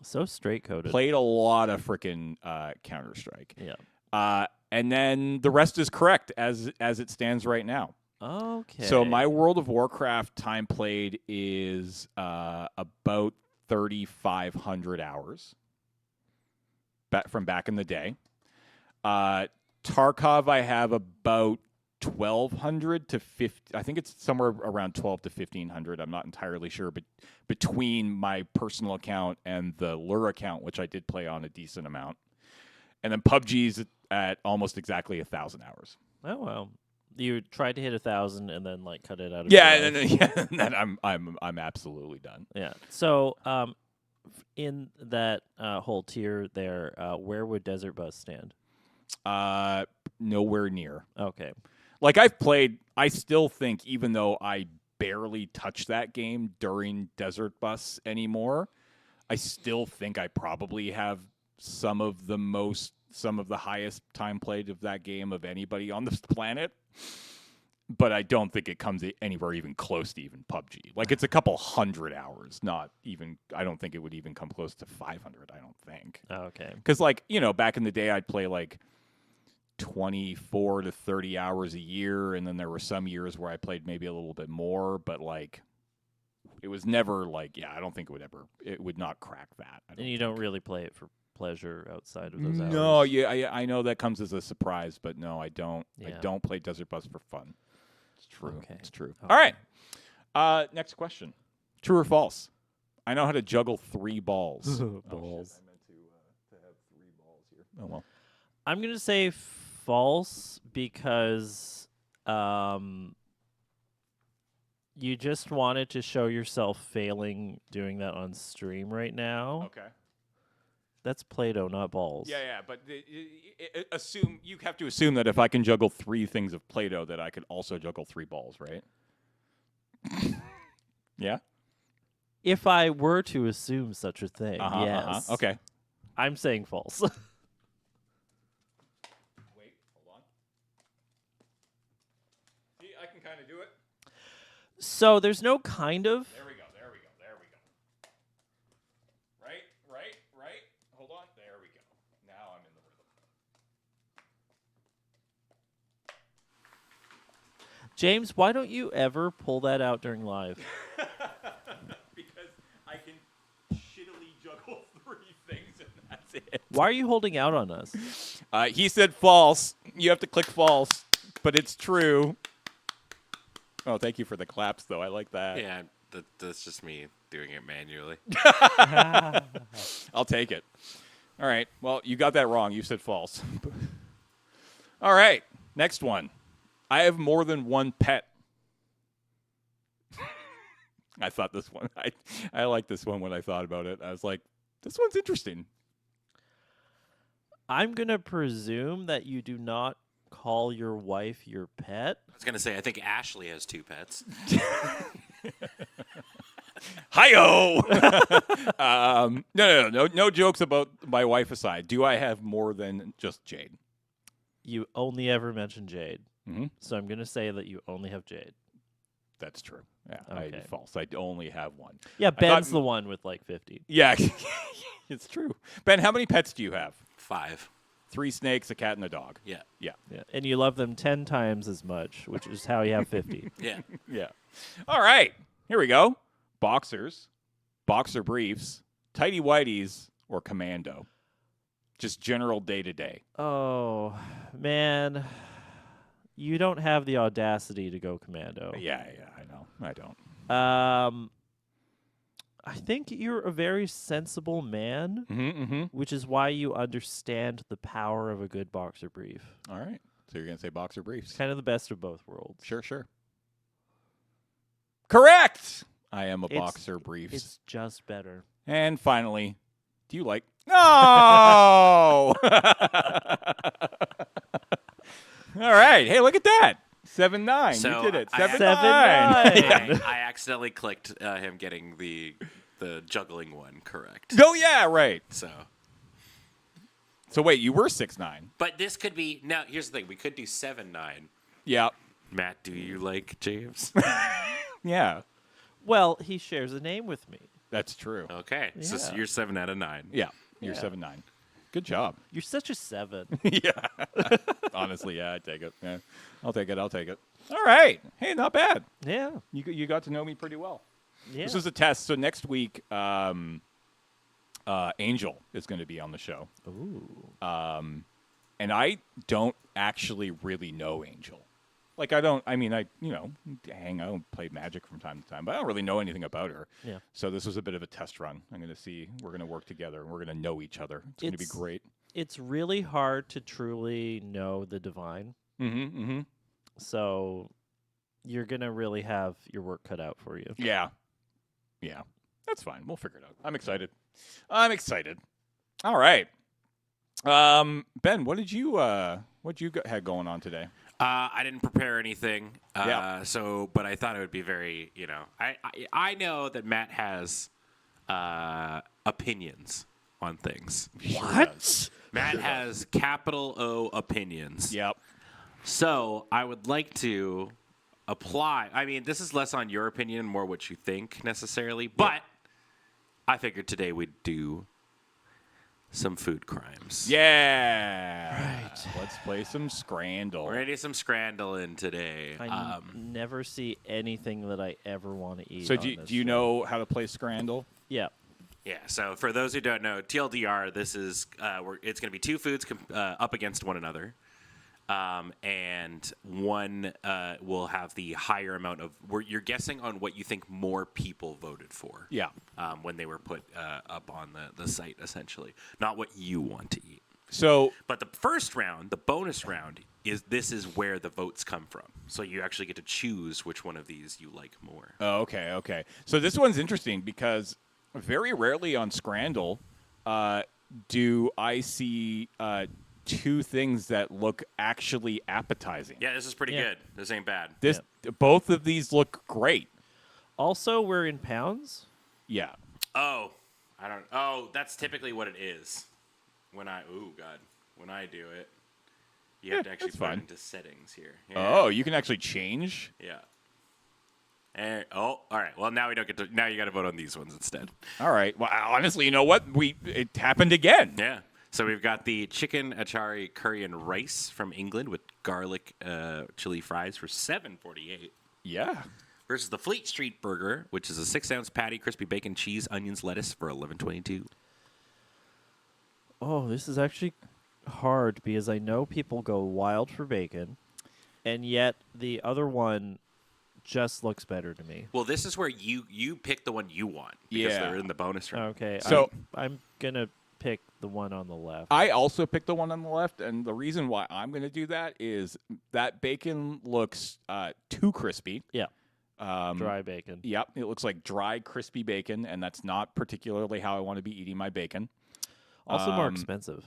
S3: So straight-coded.
S2: Played a lot of freaking Counter-Strike.
S3: Yeah.
S2: And then the rest is correct as it stands right now.
S3: Okay.
S2: So my World of Warcraft time played is about 3,500 hours from back in the day. Tarkov, I have about 1,200 to 50. I think it's somewhere around 12 to 1,500. I'm not entirely sure, but between my personal account and the Lure account, which I did play on a decent amount, and then PUBG's at almost exactly 1,000 hours.
S3: Oh wow. You tried to hit 1,000 and then cut it out of
S2: Yeah,
S3: your life.
S2: and then I'm absolutely done.
S3: Yeah. So in that whole tier there, where would Desert Bus stand?
S2: Nowhere near.
S3: Okay.
S2: I still think, even though I barely touch that game during Desert Bus anymore, I still think I probably have some of the highest time played of that game of anybody on this planet. But I don't think it comes anywhere even close to even PUBG. It's a couple hundred hours, not even. I don't think it would even come close to 500. I don't think.
S3: Okay.
S2: Because back in the day, I'd play 24 to 30 hours a year, and then there were some years where I played maybe a little bit more, but it was never I don't think it would not crack that.
S3: And you don't really play it for pleasure outside of those hours?
S2: No, yeah, I know that comes as a surprise, but no, I don't.
S3: Yeah.
S2: I don't play Desert Bus for fun. It's true.
S3: Okay.
S2: It's true.
S3: Okay.
S2: All right. Next question. True or false? I know how to juggle 3 balls.
S3: Balls.
S2: Oh, shit. I meant to have 3 balls here. Oh, well.
S3: I'm going to say false because you just wanted to show yourself failing doing that on stream right now.
S2: Okay.
S3: That's Play-Doh, not balls.
S2: Yeah, but you have to assume that if I can juggle 3 things of Play-Doh, that I could also juggle 3 balls, right? Yeah.
S3: If I were to assume such a thing, yes.
S2: Okay.
S3: I'm saying false.
S2: Wait, hold on. See, I can kind of do it.
S3: So there's no kind of.
S2: There we go. Right. Hold on. There we go. Now I'm in the rhythm.
S3: James, why don't you ever pull that out during live?
S2: Because I can shittily juggle 3 things and that's it.
S3: Why are you holding out on us?
S2: He said false. You have to click false, but it's true. Oh, thank you for the claps, though. I like that.
S1: Yeah, that's just me doing it manually.
S2: I'll take it. All right. Well, you got that wrong. You said false. All right. Next one. I have more than 1 pet. I thought this one. I liked this one when I thought about it. I was like, this one's interesting.
S3: I'm going to presume that you do not call your wife your pet.
S1: I was going to say, I think Ashley has 2 pets.
S2: Hi-yo! No jokes about my wife aside. Do I have more than just Jade?
S3: You only ever mention Jade.
S2: Mm-hmm.
S3: So I'm going to say that you only have Jade.
S2: That's true. Yeah,
S3: Okay.
S2: false. I only have one.
S3: Yeah,
S2: I
S3: Ben's
S2: thought-
S3: the one with like 50.
S2: Yeah, it's true. Ben, how many pets do you have?
S1: 5.
S2: 3 snakes, a cat, and a dog.
S1: Yeah.
S2: Yeah.
S3: Yeah. And you love them 10 times as much, which is how you have 50.
S1: Yeah.
S2: Yeah. All right. Here we go. Boxers, boxer briefs, tighty whities, or commando. Just general day-to-day.
S3: Oh, man. You don't have the audacity to go commando.
S2: Yeah, I know. I don't.
S3: I think you're a very sensible man,
S2: Mm-hmm.
S3: which is why you understand the power of a good boxer brief.
S2: All right. So you're going to say boxer briefs.
S3: It's kind of the best of both worlds.
S2: Sure. Correct! I am a
S3: It's-
S2: boxer briefs.
S3: It's just better.
S2: And finally, do you like... No! All right. Hey, look at that. 7-9.
S1: So
S2: you did it.
S1: I-
S2: 7-9.
S3: 7-9.
S1: I accidentally clicked him getting the juggling one correct.
S2: Oh, yeah, right.
S1: So,
S2: So wait, you were 6-9.
S1: but this could be now. Here's the thing: we could do 7-9.
S2: Yeah.
S1: Matt, do you like James?
S2: Yeah.
S3: Well, he shares a name with me.
S2: That's true.
S1: Okay, so
S3: Yeah.
S1: you're 7 out of 9.
S2: Yeah. You're
S3: Yeah.
S2: 7-9. Good job.
S3: You're such a 7.
S2: Yeah. Honestly, yeah, I'd take it. Yeah. I'll take it. All right. Hey, not bad.
S3: Yeah.
S2: You got to know me pretty well.
S3: Yeah.
S2: This is a test. So next week, Angel is going to be on the show.
S3: Ooh.
S2: And I don't actually really know Angel. Like, I hang out and play Magic from time to time, but I don't really know anything about her.
S3: Yeah.
S2: So this was a bit of a test run. I'm going to see. We're going to work together, and we're going to know each other. It's going to be
S3: It's-
S2: great.
S3: It's really hard to truly know the divine.
S2: Mm-hmm.
S3: So you're going to really have your work cut out for you.
S2: Yeah. That's fine. We'll figure it out. I'm excited. All right. Ben, what did you had going on today?
S1: I didn't prepare anything.
S2: Yeah.
S1: But I thought it would be very, I know that Matt has opinions on things.
S3: What?
S1: Matt has capital O opinions.
S2: Yep.
S1: So I would like to apply. I mean, this is less on your opinion and more what you think necessarily. But I figured today we'd do some food crimes.
S2: Yeah.
S3: Right.
S2: Let's play some Scrandle.
S1: We're going to do some Scrandling today.
S3: I never see anything that I ever want to eat.
S2: So
S3: on
S2: do
S3: this
S2: you
S3: show.
S2: know how to play Scrandle?
S3: Yeah.
S1: Yeah, so for those who don't know, TLDR, this is it's going to be 2 foods up against one another, and one will have the higher amount of. You're guessing on what you think more people voted for.
S2: Yeah.
S1: When they were put up on the site, essentially, not what you want to eat.
S2: So
S1: But the first round, the bonus round, this is where the votes come from. So you actually get to choose which one of these you like more.
S2: okay. So this one's interesting because very rarely on Scrandle do I see 2 things that look actually appetizing.
S1: Yeah, this is pretty
S3: Yeah.
S1: good. This ain't bad.
S2: Both of these look great.
S3: Also, we're in pounds.
S2: Yeah.
S1: Oh, that's typically what it is. When I do it, you have to actually
S2: that's
S1: put it
S2: fine.
S1: into settings here.
S2: Oh, you can actually change?
S1: Yeah. And, all right. Well, now we don't get to. Now you got to vote on these ones instead.
S2: All right. Well, honestly, you know what? It happened again.
S1: Yeah. So we've got the chicken achari curry and rice from England with garlic chili fries for $7.48.
S2: Yeah.
S1: Versus the Fleet Street burger, which is a 6-ounce patty, crispy bacon, cheese, onions, lettuce for $11.22.
S3: Oh, this is actually hard because I know people go wild for bacon, and yet the other one just looks better to me.
S1: Well, this is where you pick the one you want because
S2: Yeah.
S1: they're in the bonus round.
S3: Okay,
S2: So-
S3: I'm gonna pick the one on the left.
S2: I also picked the one on the left, and the reason why I'm going to do that is that bacon looks too crispy.
S3: Yeah,
S2: Um,
S3: dry bacon.
S2: Yep, it looks like dry, crispy bacon, and that's not particularly how I want to be eating my bacon.
S3: Also more expensive.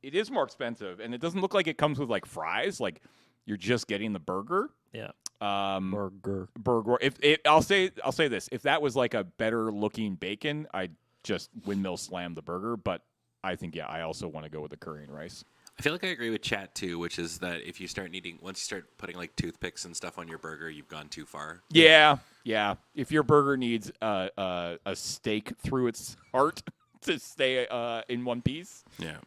S2: It is more expensive, and it doesn't look like it comes with like fries. Like you're just getting the burger.
S3: Yeah. Burger.
S2: burger. If I'll say this, if that was like a better looking bacon, I'd just windmill slam the burger. But I think I also want to go with the curry and rice.
S1: I feel like I agree with Chat too, which is that if you start once you start putting like toothpicks and stuff on your burger, you've gone too far.
S2: Yeah. If your burger needs a stake through its heart to stay in one piece,
S1: Yeah.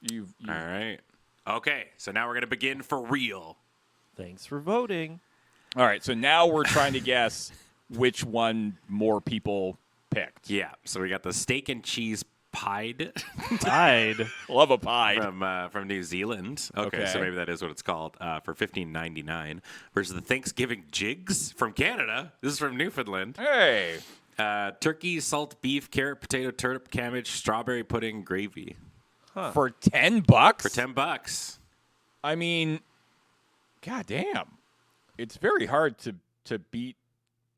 S2: You've
S1: All right. Okay, so now we're gonna begin for real.
S3: Thanks for voting.
S2: All right. So now we're trying to guess which one more people picked.
S1: Yeah. So we got the steak and cheese pied
S3: Tied.
S2: Love a pie.
S1: from New Zealand. Okay, so
S2: Okay.
S1: maybe that is what it's called for $15.99 versus the Thanksgiving jigs from Canada. This is from Newfoundland.
S2: Hey.
S1: Turkey, salt beef, carrot, potato, turnip, cabbage, strawberry pudding, gravy
S2: For $10?
S1: for $10.
S2: I mean, goddamn. It's very hard to beat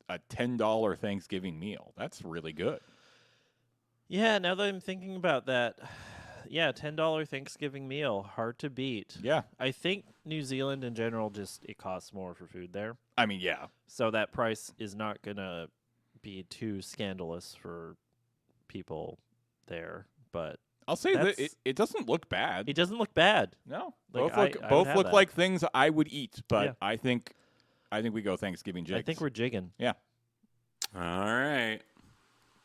S2: a $10 Thanksgiving meal. That's really good.
S3: Yeah, now that I'm thinking about that, yeah, $10 Thanksgiving meal, hard to beat.
S2: Yeah.
S3: I think New Zealand in general just it costs more for food there.
S2: I mean, yeah.
S3: So that price is not going to be too scandalous for people there, but
S2: I'll say that
S3: That's-
S2: it doesn't look bad.
S3: it doesn't look bad.
S2: No.
S3: Like, I would have
S2: look
S3: that.
S2: like things I would eat, but
S3: Yeah.
S2: I think we go Thanksgiving jigs.
S3: I think we're jigging.
S2: Yeah.
S1: All right.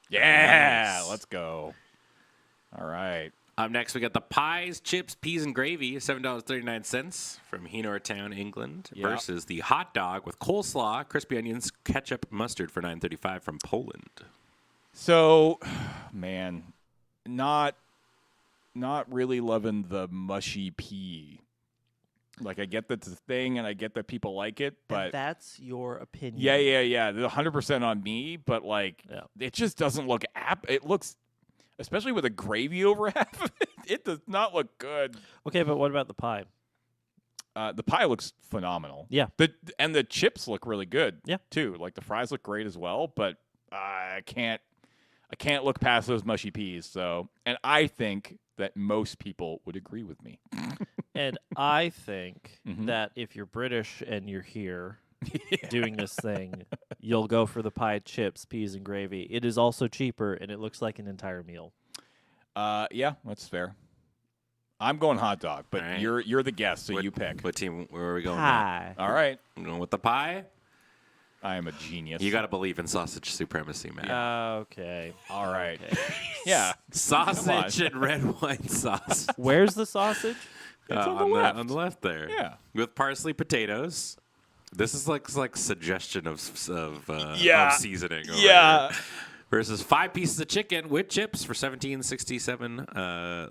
S2: Yeah,
S1: Nice.
S2: let's go. All right.
S1: Up next, we got the pies, chips, peas, and gravy, $7.39 from Henortown, England,
S2: Yeah.
S1: versus the hot dog with coleslaw, crispy onions, ketchup, mustard for $9.35 from Poland.
S2: So, man, not really loving the mushy pea. Like, I get that it's a thing, and I get that people like it, but
S3: And that's your opinion.
S2: yeah, 100% on me. But like,
S3: Yeah.
S2: it just doesn't look It looks, especially with a gravy over half of it, it does not look good.
S3: Okay, but what about the pie?
S2: The pie looks phenomenal.
S3: Yeah.
S2: And the chips look really good.
S3: Yeah.
S2: Too. Like the fries look great as well. But I can't look past those mushy peas. So, and I think that most people would agree with me.
S3: And I think
S2: Mhm.
S3: that if you're British and you're here doing this thing, you'll go for the pie, chips, peas, and gravy. It is also cheaper, and it looks like an entire meal.
S2: Yeah, that's fair. I'm going hot dog, but
S1: All right.
S2: you're the guest, so you pick.
S1: What team? Where are we going? with?
S3: Pie.
S2: All right.
S1: I'm going with the pie.
S2: I am a genius.
S1: You got to believe in sausage supremacy, man.
S3: Okay.
S2: All right.
S3: Okay.
S2: Yeah.
S1: Sausage and red wine sauce.
S3: Where's the sausage?
S2: It's on the left.
S1: On the left there.
S2: Yeah.
S1: With parsley potatoes. This is like suggestion of
S2: Yeah.
S1: of seasoning. over
S2: Yeah.
S1: here. Versus 5 pieces of chicken with chips for $17.67.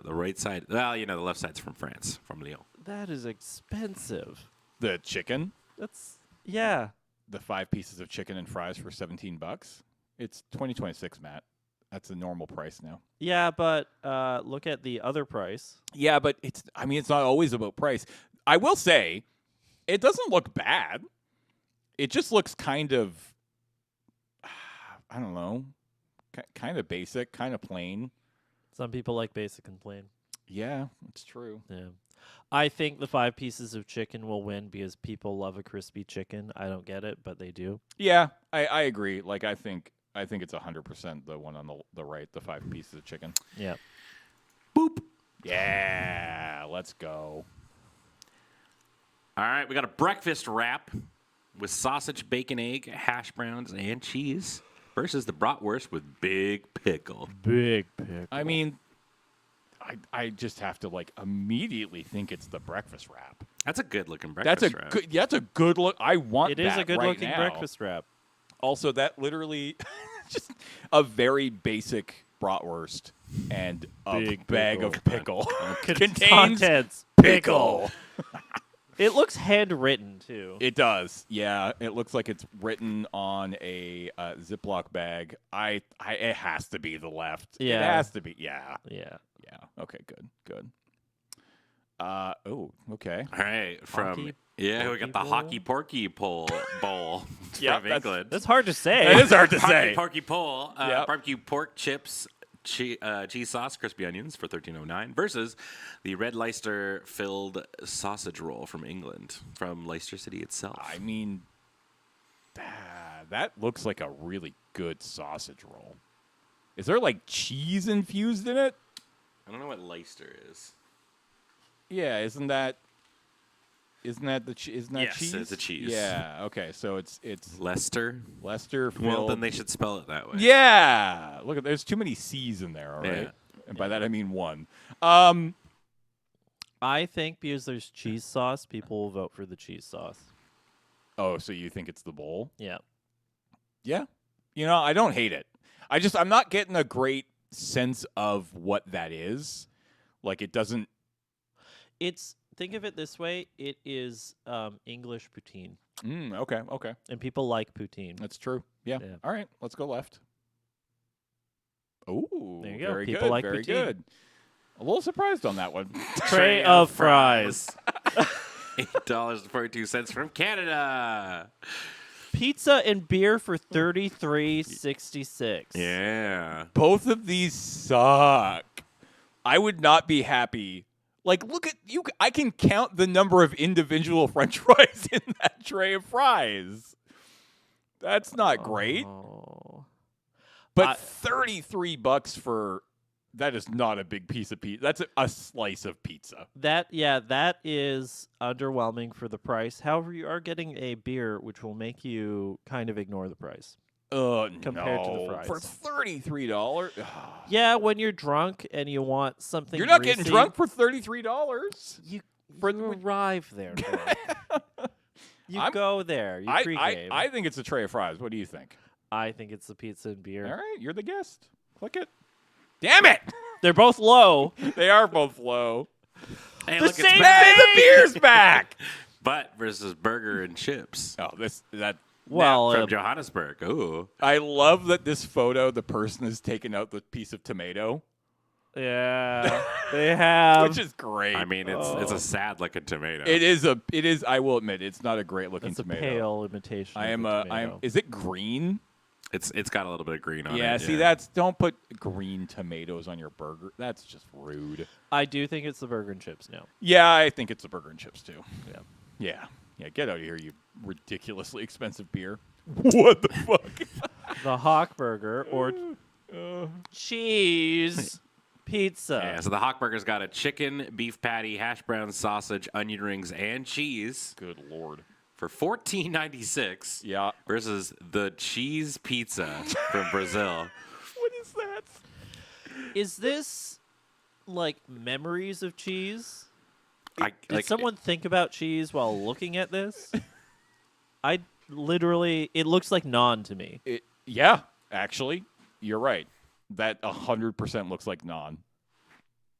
S1: The right side. Well, the left side's from France, from Lyon.
S3: That is expensive.
S2: The chicken,
S3: Yeah.
S2: the 5 pieces of chicken and fries for $17. It's 2026, Matt. That's the normal price now.
S3: Yeah, but look at the other price.
S2: Yeah, but it's not always about price. I will say, it doesn't look bad. It just looks kind of, I don't know, kind of basic, kind of plain.
S3: Some people like basic and plain.
S2: Yeah, it's true.
S3: Yeah. I think the 5 pieces of chicken will win because people love a crispy chicken. I don't get it, but they do.
S2: Yeah, I agree. Like, I think it's 100% the one on the right, the 5 pieces of chicken.
S3: Yeah.
S1: Boop.
S2: Yeah, let's go.
S1: All right, we got a breakfast wrap with sausage, bacon, egg, hash browns, and cheese versus the bratwurst with big pickle.
S3: Big pick.
S2: I mean, I just have to like immediately think it's the breakfast wrap.
S1: That's a good looking breakfast
S2: That's
S1: wrap.
S2: that's a good look. I want
S3: It is
S2: that
S3: a good
S2: right
S3: looking
S2: now.
S3: breakfast wrap.
S2: Also, that literally just a very basic bratwurst and a
S3: Big
S2: bag
S3: pickle.
S2: of pickle contains
S3: Contents.
S2: pickle.
S3: It looks handwritten too.
S2: It does. Yeah, it looks like it's written on a Ziploc bag. It has to be the left.
S3: Yeah.
S2: It has to be. Yeah.
S3: Yeah.
S2: Yeah. Okay, good. Okay.
S1: All right, from
S3: Hockey
S1: we
S3: porky
S1: got the
S3: bowl?
S1: hockey porky bowl
S2: Yeah,
S1: from
S2: that's-
S1: England.
S3: That's hard to say.
S2: It is hard to
S1: Hockey
S2: say.
S1: porky pole,
S2: Yep.
S1: barbecue pork chips, cheese sauce, crispy onions for $13.09 versus the red Leicester filled sausage roll from England, from Leicester City itself.
S2: I mean, That looks like a really good sausage roll. Is there like cheese infused in it?
S1: I don't know what Leicester is.
S2: Yeah, isn't that isn't that cheese?
S1: Yes, it's a cheese.
S2: Yeah. Okay, so it's
S1: Leicester.
S2: Leicester.
S1: Well, then they should spell it that way.
S2: Yeah. Look, there's too many C's in there. All right,
S1: Yeah.
S2: and by that I mean one.
S3: I think because there's cheese sauce, people will vote for the cheese sauce.
S2: Oh, so you think it's the bowl?
S3: Yeah.
S2: Yeah. You know, I don't hate it. I'm not getting a great sense of what that is. Like, it doesn't.
S3: Think of it this way. It is English poutine.
S2: Okay.
S3: And people like poutine.
S2: That's true. Yeah.
S3: Yeah.
S2: All right, let's go left. Ooh,
S3: There you go.
S2: very
S3: People
S2: good.
S3: like
S2: Very
S3: poutine.
S2: good. A little surprised on that one.
S3: Tray of fries.
S1: $8.42 from Canada.
S3: Pizza and beer for $33.66.
S1: Yeah.
S2: Both of these suck. I would not be happy. Like, look at you. I can count the number of individual French fries in that tray of fries. That's not great.
S3: Oh.
S2: But $33 for that is not a big piece of pizza. That's a slice of pizza.
S3: That is underwhelming for the price. However, you are getting a beer which will make you kind of ignore the price.
S2: Compared
S3: to the fries.
S2: For $33.
S3: Yeah, when you're drunk and you want something
S2: You're not
S3: greasy,
S2: getting drunk for $33.
S3: You
S2: For-
S3: arrive there. You
S2: I'm-
S3: go there. You pregame.
S2: I think it's a tray of fries. What do you think?
S3: I think it's the pizza and beer.
S2: All right, you're the guest. Click it. Damn it!
S3: They're both low.
S2: They are both low.
S1: Hey,
S3: The
S1: look,
S3: same
S1: it's back.
S2: Hey, the beer's back.
S1: Butt versus burger and chips.
S2: Oh, that.
S3: Well,
S1: From Johannesburg. Ooh.
S2: I love that this photo. The person has taken out the piece of tomato,
S3: yeah, they have.
S2: which is great.
S1: I mean, it's a sad looking tomato.
S2: It is. I will admit, it's not a great looking
S3: That's a
S2: tomato.
S3: pale imitation. of a tomato.
S2: Is it green?
S1: It's got a little bit of green on it.
S2: Yeah. See, don't put green tomatoes on your burger. That's just rude.
S3: I do think it's the burger and chips now.
S2: Yeah, I think it's the burger and chips too.
S3: Yeah.
S2: Yeah. Get out of here, you ridiculously expensive beer. What the fuck?
S3: The Hawk Burger or cheese pizza.
S1: Yeah, so the Hawk Burger's got a chicken, beef patty, hash brown, sausage, onion rings, and cheese
S2: Good lord.
S1: for $14.96.
S2: Yeah.
S1: Versus the cheese pizza from Brazil.
S2: What is that?
S3: Is this like memories of cheese?
S1: I,
S3: Did someone think about cheese while looking at this? It looks like naan to me.
S2: Yeah, actually, you're right. That 100% looks like naan.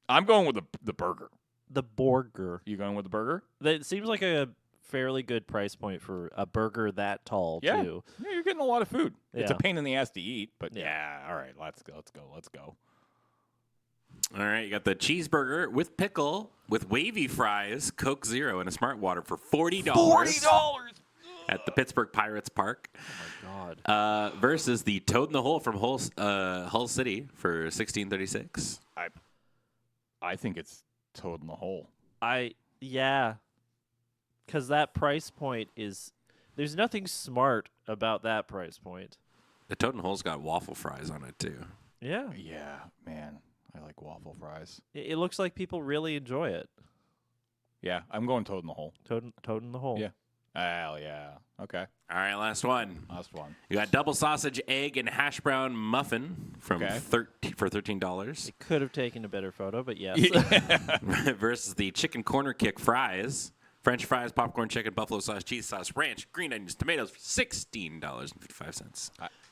S2: I'm going with the burger.
S3: The burger.
S2: You going with the burger?
S3: That seems like a fairly good price point for a burger that tall,
S2: Yeah.
S3: too.
S2: Yeah, you're getting a lot of food. It's a
S3: Yeah.
S2: pain in the ass to eat, but
S3: Yeah.
S2: yeah. All right, let's go.
S1: All right, you got the cheeseburger with pickle, with wavy fries, Coke Zero, and a Smart Water for $40. At the Pittsburgh Pirates Park.
S3: Oh, my God.
S1: Versus the Toad in the Hole from Hull City for $16.36.
S2: I think it's Toad in the Hole.
S3: Yeah. Because that price point is... There's nothing smart about that price point.
S1: The Toad in the Hole's got waffle fries on it, too.
S3: Yeah.
S2: Yeah, man. I like waffle fries.
S3: It looks like people really enjoy it.
S2: Yeah, I'm going Toad in the Hole.
S3: Toad in the hole.
S2: Yeah. Hell yeah. Okay.
S1: All right, last one.
S2: Last one.
S1: You got double sausage, egg, and hash brown muffin from
S2: Okay.
S1: for $13.
S3: It could have taken a better photo, but yes.
S1: Versus the chicken corner kick fries, French fries, popcorn chicken, buffalo sauce, cheese sauce, ranch, green onions, tomatoes for $16.55.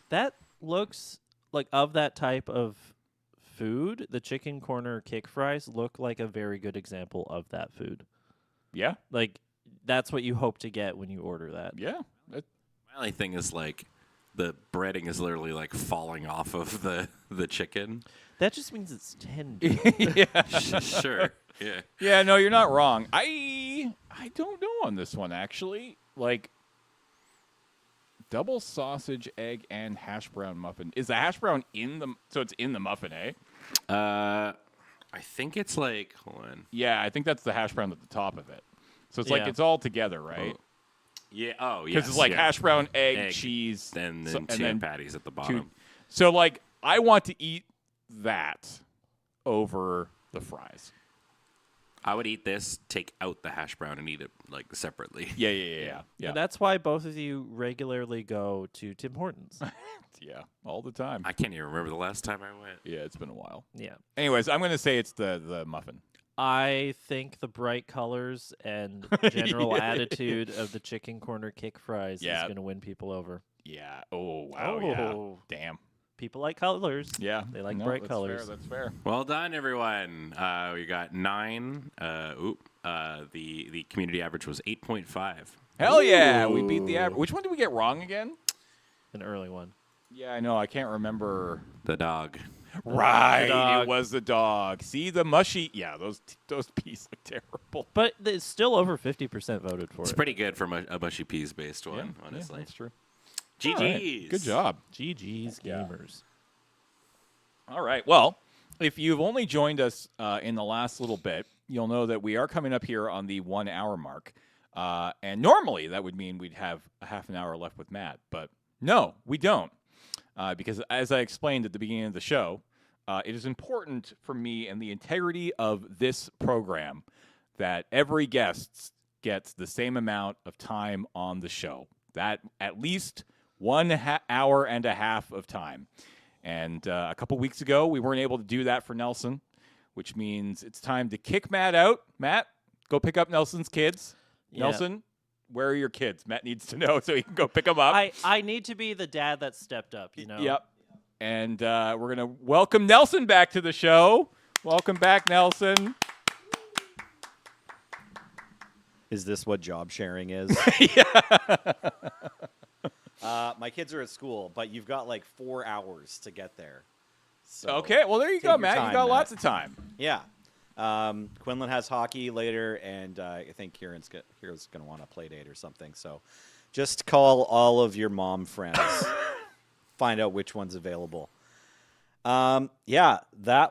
S3: That looks like, of that type of food, the chicken corner kick fries look like a very good example of that food.
S2: Yeah.
S3: Like, that's what you hope to get when you order that.
S2: Yeah.
S1: My only thing is, like, the breading is literally, like, falling off of the chicken.
S3: That just means it's tender.
S2: yeah.
S1: Sure. Yeah.
S2: Yeah, no, you're not wrong. I don't know on this one, actually. Like, double sausage, egg, and hash brown muffin. Is the hash brown so it's in the muffin, eh?
S1: I think it's like, hold on.
S2: Yeah, I think that's the hash brown at the top of it. So it's
S3: Yeah.
S2: like it's all together, right?
S1: Yeah. Oh,
S2: Because
S1: yes.
S2: it's like
S1: yeah.
S2: hash brown, egg,
S1: Egg,
S2: cheese,
S1: and
S2: so-
S1: then
S2: and
S1: jam patties at the bottom.
S2: So like I want to eat that over the fries.
S1: I would eat this, take out the hash brown, and eat it like separately.
S2: Yeah.
S3: And that's why both of you regularly go to Tim Hortons.
S2: Yeah, all the time.
S1: I can't even remember the last time I went.
S2: Yeah, it's been a while.
S3: Yeah.
S2: Anyways, I'm going to say it's the muffin.
S3: I think the bright colors and general attitude of the chicken corner kick fries is going to win people over.
S2: Yeah. Oh, wow. Yeah.
S3: Oh.
S2: Damn.
S3: People like colors.
S2: Yeah.
S3: They like
S2: No,
S3: bright
S2: that's
S3: colors.
S2: Fair, that's fair.
S1: Well done, everyone. We got 9. The community average was 8.5.
S2: Hell yeah. We beat the average. Which one did we get wrong again?
S3: An early one.
S2: Yeah, I know. I can't remember.
S1: The dog.
S2: Right.
S3: dog.
S2: It was the dog. See, the mushy. Yeah, those peas look terrible.
S3: But it's still over 50% voted for
S1: It's
S3: it.
S1: pretty good from a mushy peas based one, honestly.
S2: Yeah, that's true.
S1: GG's.
S2: All right. Good job.
S3: GG's
S2: Yeah.
S3: gamers.
S2: All right. Well, if you've only joined us in the last little bit, you'll know that we are coming up here on the 1 hour mark. And normally that would mean we'd have a half an hour left with Matt. But no, we don't. Because as I explained at the beginning of the show, it is important for me and the integrity of this program that every guest gets the same amount of time on the show. That at least 1 hour and a half of time. And a couple weeks ago, we weren't able to do that for Nelson, which means it's time to kick Matt out. Matt, go pick up Nelson's kids.
S3: Yeah.
S2: Nelson, where are your kids? Matt needs to know so he can go pick them up.
S3: I need to be the dad that stepped up, you know?
S2: Yep. And we're going to welcome Nelson back to the show. Welcome back, Nelson.
S4: Is this what job sharing is? My kids are at school, but you've got like 4 hours to get there. So
S2: Okay, well, there you
S4: take
S2: go,
S4: your
S2: Matt. You
S4: time,
S2: got
S4: Matt.
S2: lots of time.
S4: Yeah. Quinlan has hockey later, and I think Kieran's going to want a play date or something. So just call all of your mom friends. Find out which one's available. Yeah,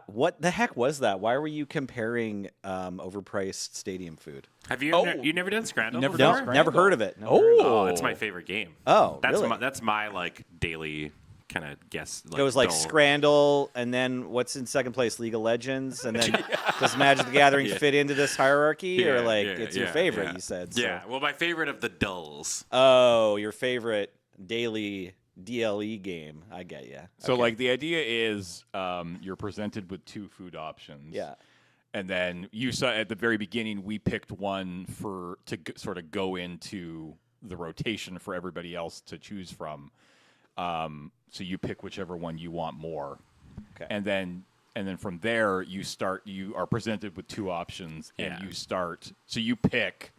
S4: what the heck was that? Why were you comparing overpriced stadium food?
S1: Have you you never done Scrandle
S2: Never
S1: before?
S2: done
S4: No, never heard of it. Never heard of it.
S1: Oh, it's my favorite game.
S4: Oh,
S1: that's
S4: really?
S1: that's my like daily kind of guess. Like,
S4: It was like
S1: dull-
S4: Scrandle, and then what's in second place? League of Legends, and then does Magic the Gathering fit into this hierarchy, or like it's your favorite?
S1: yeah.
S4: You said. So.
S1: Yeah. Well, my favorite of the dulls.
S4: Oh, your favorite daily DLE game. I get you.
S2: So, like, the idea is you're presented with 2 food options.
S4: Yeah.
S2: And then you saw at the very beginning, we picked one to sort of go into the rotation for everybody else to choose from. So you pick whichever one you want more.
S4: Okay.
S2: And then from there, you are presented with 2 options,
S1: Yeah.
S2: and you start. So you pick.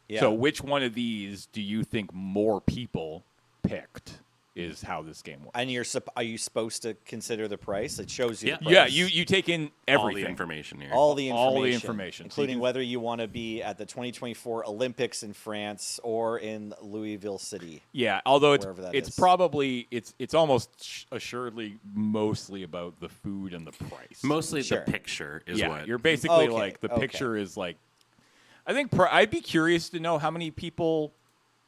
S4: Yeah.
S2: So which one of these do you think more people picked? Is how this game works.
S4: And are you supposed to consider the price? It shows you.
S1: Yeah.
S4: The price.
S2: Yeah, you take in everything.
S1: All the information here.
S4: All the information.
S2: All the information. So you
S4: Including
S2: can-
S4: whether you want to be at the 2024 Olympics in France or in Louisville City.
S2: Yeah, although
S4: Wherever that
S2: it's
S4: is.
S2: probably it's almost assuredly mostly about the food and the price.
S1: Mostly
S4: Sure.
S1: the picture is
S2: yeah,
S1: what.
S2: you're basically
S4: Okay,
S2: like the
S4: okay.
S2: picture is like. I think I'd be curious to know how many people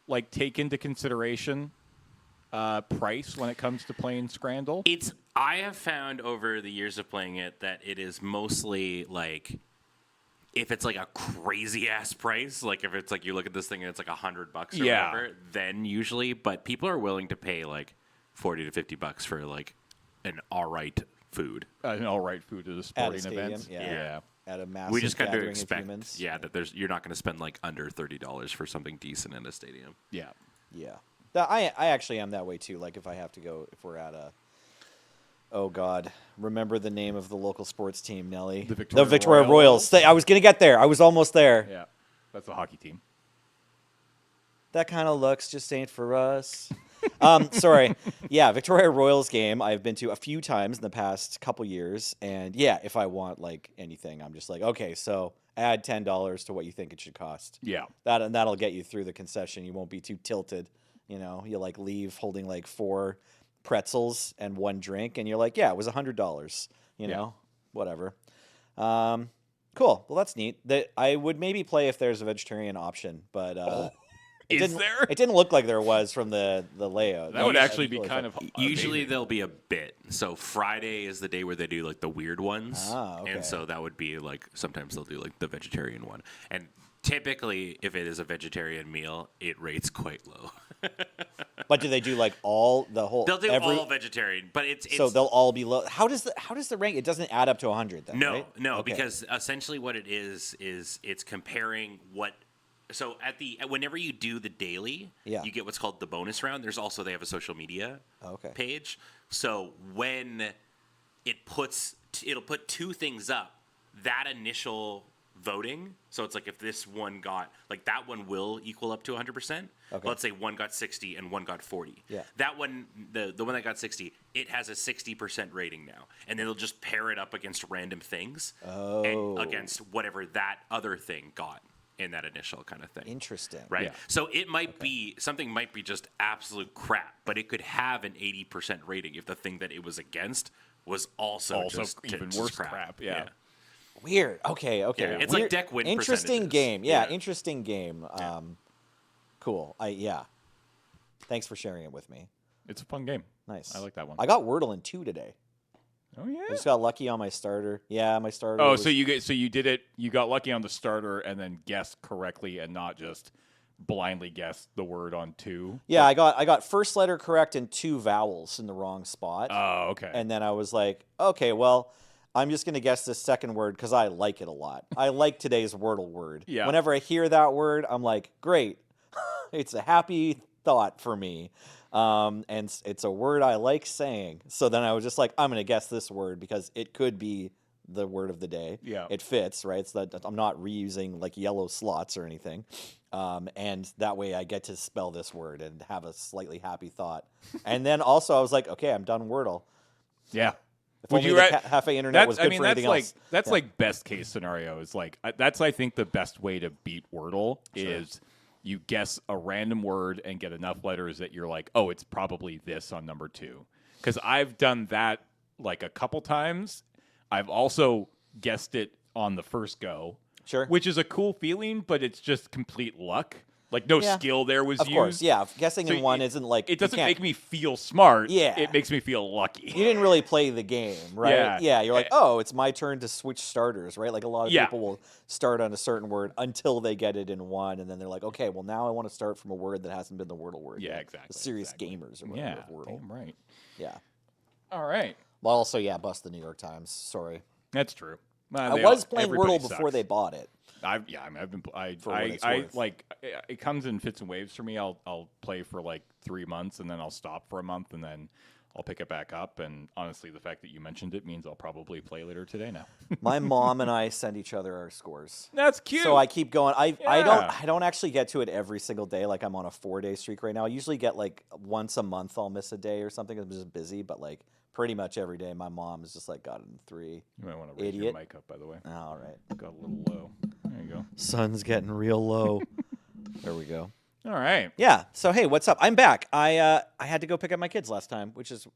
S2: like take into consideration price when it comes to playing Scrandle.
S1: I have found over the years of playing it that it is mostly like if it's like a crazy ass price, like if it's like you look at this thing and it's like $100 or
S2: Yeah.
S1: whatever, then usually, but people are willing to pay like $40 to $50 for like an all right food.
S2: An all right food at a
S4: At a
S2: sporting
S4: stadium,
S2: event.
S4: yeah. At a massive
S1: We just got to
S4: gathering of
S1: expect,
S4: humans.
S1: yeah, that you're not going to spend like under $30 for something decent in a stadium.
S2: Yeah.
S4: Yeah. I actually am that way too. Like if I have to go, if we're at a, oh God, remember the name of the local sports team, Nelly?
S2: The Victoria
S4: Victoria
S2: Royals.
S4: Royals. I was gonna get there. I was almost there.
S2: Yeah. That's a hockey team.
S4: That kind of looks just ain't for us. Sorry. Yeah, Victoria Royals game I've been to a few times in the past couple years, and yeah, if I want like anything, I'm just like, okay, so add $10 to what you think it should cost.
S2: Yeah.
S4: That'll get you through the concession. You won't be too tilted. You know, you like leave holding like 4 pretzels and 1 drink, and you're like, yeah, it was $100. You know, whatever. Cool. Well, that's neat. That I would maybe play if there's a vegetarian option, but
S2: Is there?
S4: It didn't look like there was from the layout.
S2: That would actually be kind of
S1: Usually
S2: amazing.
S1: there'll be a bit. So Friday is the day where they do like the weird ones.
S4: Ah, okay.
S1: And so that would be like sometimes they'll do like the vegetarian one. And typically if it is a vegetarian meal, it rates quite low.
S4: But do they do like the whole?
S1: They'll do
S4: every,
S1: all vegetarian, but it's
S4: so they'll all be low. How does the rank? It doesn't add up to 100 then,
S1: no,
S4: right?
S1: no,
S4: Okay.
S1: because essentially what it is it's comparing what. So whenever you do the daily,
S4: Yeah.
S1: you get what's called the bonus round. There's also they have a social media
S4: Okay.
S1: page. So when it'll put two things up, that initial voting. So it's like if this one got like that one will equal up to 100%.
S4: Okay.
S1: Let's say one got 60 and one got 40.
S4: Yeah.
S1: That one, the one that got 60, it has a 60% rating now, and then they'll just pair it up against random things,
S4: Oh.
S1: and against whatever that other thing got in that initial kind of thing.
S4: Interesting.
S1: Right.
S2: Yeah.
S1: So it might be something might be just absolute crap, but it could have an 80% rating if the thing that it was against was also just
S2: even
S1: just
S2: worse crap. Yeah.
S4: Weird. Okay.
S1: Yeah, it's like deck win
S4: Interesting
S1: percentages.
S4: game. Yeah,
S1: Yeah.
S4: interesting game. Cool. Thanks for sharing it with me.
S2: It's a fun game.
S4: Nice.
S2: I like that one.
S4: I got Wordle in 2 today.
S2: Oh yeah.
S4: I just got lucky on my starter. Yeah, my starter.
S2: Oh,
S4: was,
S2: so you did it. You got lucky on the starter and then guessed correctly and not just blindly guessed the word on 2.
S4: Yeah, I got first letter correct and 2 vowels in the wrong spot.
S2: Oh, okay.
S4: And then I was like, okay, well, I'm just going to guess this second word because I like it a lot. I like today's Wordle word.
S2: Yeah.
S4: Whenever I hear that word, I'm like, great. It's a happy thought for me. And it's a word I like saying. So then I was just like, I'm going to guess this word because it could be the word of the day.
S2: Yeah.
S4: It fits, right? So that I'm not reusing like yellow slots or anything. And that way I get to spell this word and have a slightly happy thought. And then also I was like, okay, I'm done Wordle.
S2: yeah.
S4: If only the cafe internet was good for anything else.
S2: That's
S4: Yeah.
S2: like best case scenario. Is like that's I think the best way to beat Wordle is you guess a random word and get enough letters that you're like, oh, it's probably this on number 2. Because I've done that like a couple times. I've also guessed it on the first go.
S4: Sure.
S2: Which is a cool feeling, but it's just complete luck. Like no
S4: Yeah.
S2: skill there was
S4: Of
S2: used.
S4: course, yeah. Guessing
S2: So
S4: in one isn't like
S2: It doesn't
S4: you can't-
S2: make me feel smart.
S4: Yeah.
S2: It makes me feel lucky.
S4: You didn't really play the game, right?
S2: Yeah.
S4: You're like, oh, it's my turn to switch starters, right? Like a lot of
S2: Yeah.
S4: people will start on a certain word until they get it in one, and then they're like, okay, well now I want to start from a word that hasn't been the Wordle word.
S2: Yeah,
S4: yet.
S2: exactly,
S4: The serious
S2: exactly.
S4: gamers or
S2: Yeah,
S4: whatever. of Wordle.
S2: damn right.
S4: Yeah.
S2: All right.
S4: But also, yeah, bust the New York Times. Sorry.
S2: That's true.
S4: I was playing Wordle before they
S2: sucks.
S4: bought it.
S2: I've been.
S4: For what it's
S2: I
S4: worth.
S2: like. It comes in fits and waves for me. I'll play for like 3 months and then I'll stop for a month and then I'll pick it back up. And honestly, the fact that you mentioned it means I'll probably play later today now.
S4: My mom and I send each other our scores.
S2: That's cute.
S4: So I keep going. I
S2: Yeah.
S4: don't actually get to it every single day. Like I'm on a 4-day streak right now. I usually get like once a month. I'll miss a day or something. I'm just busy. But like pretty much every day, my mom is just like got it in 3.
S2: You might want to raise your
S4: Idiot.
S2: mic up, by the way.
S4: All right.
S2: Got a little low. There you go.
S4: Sun's getting real low. There we go.
S2: All right.
S4: Yeah. So hey, what's up? I'm back. I had to go pick up my kids last time, which is.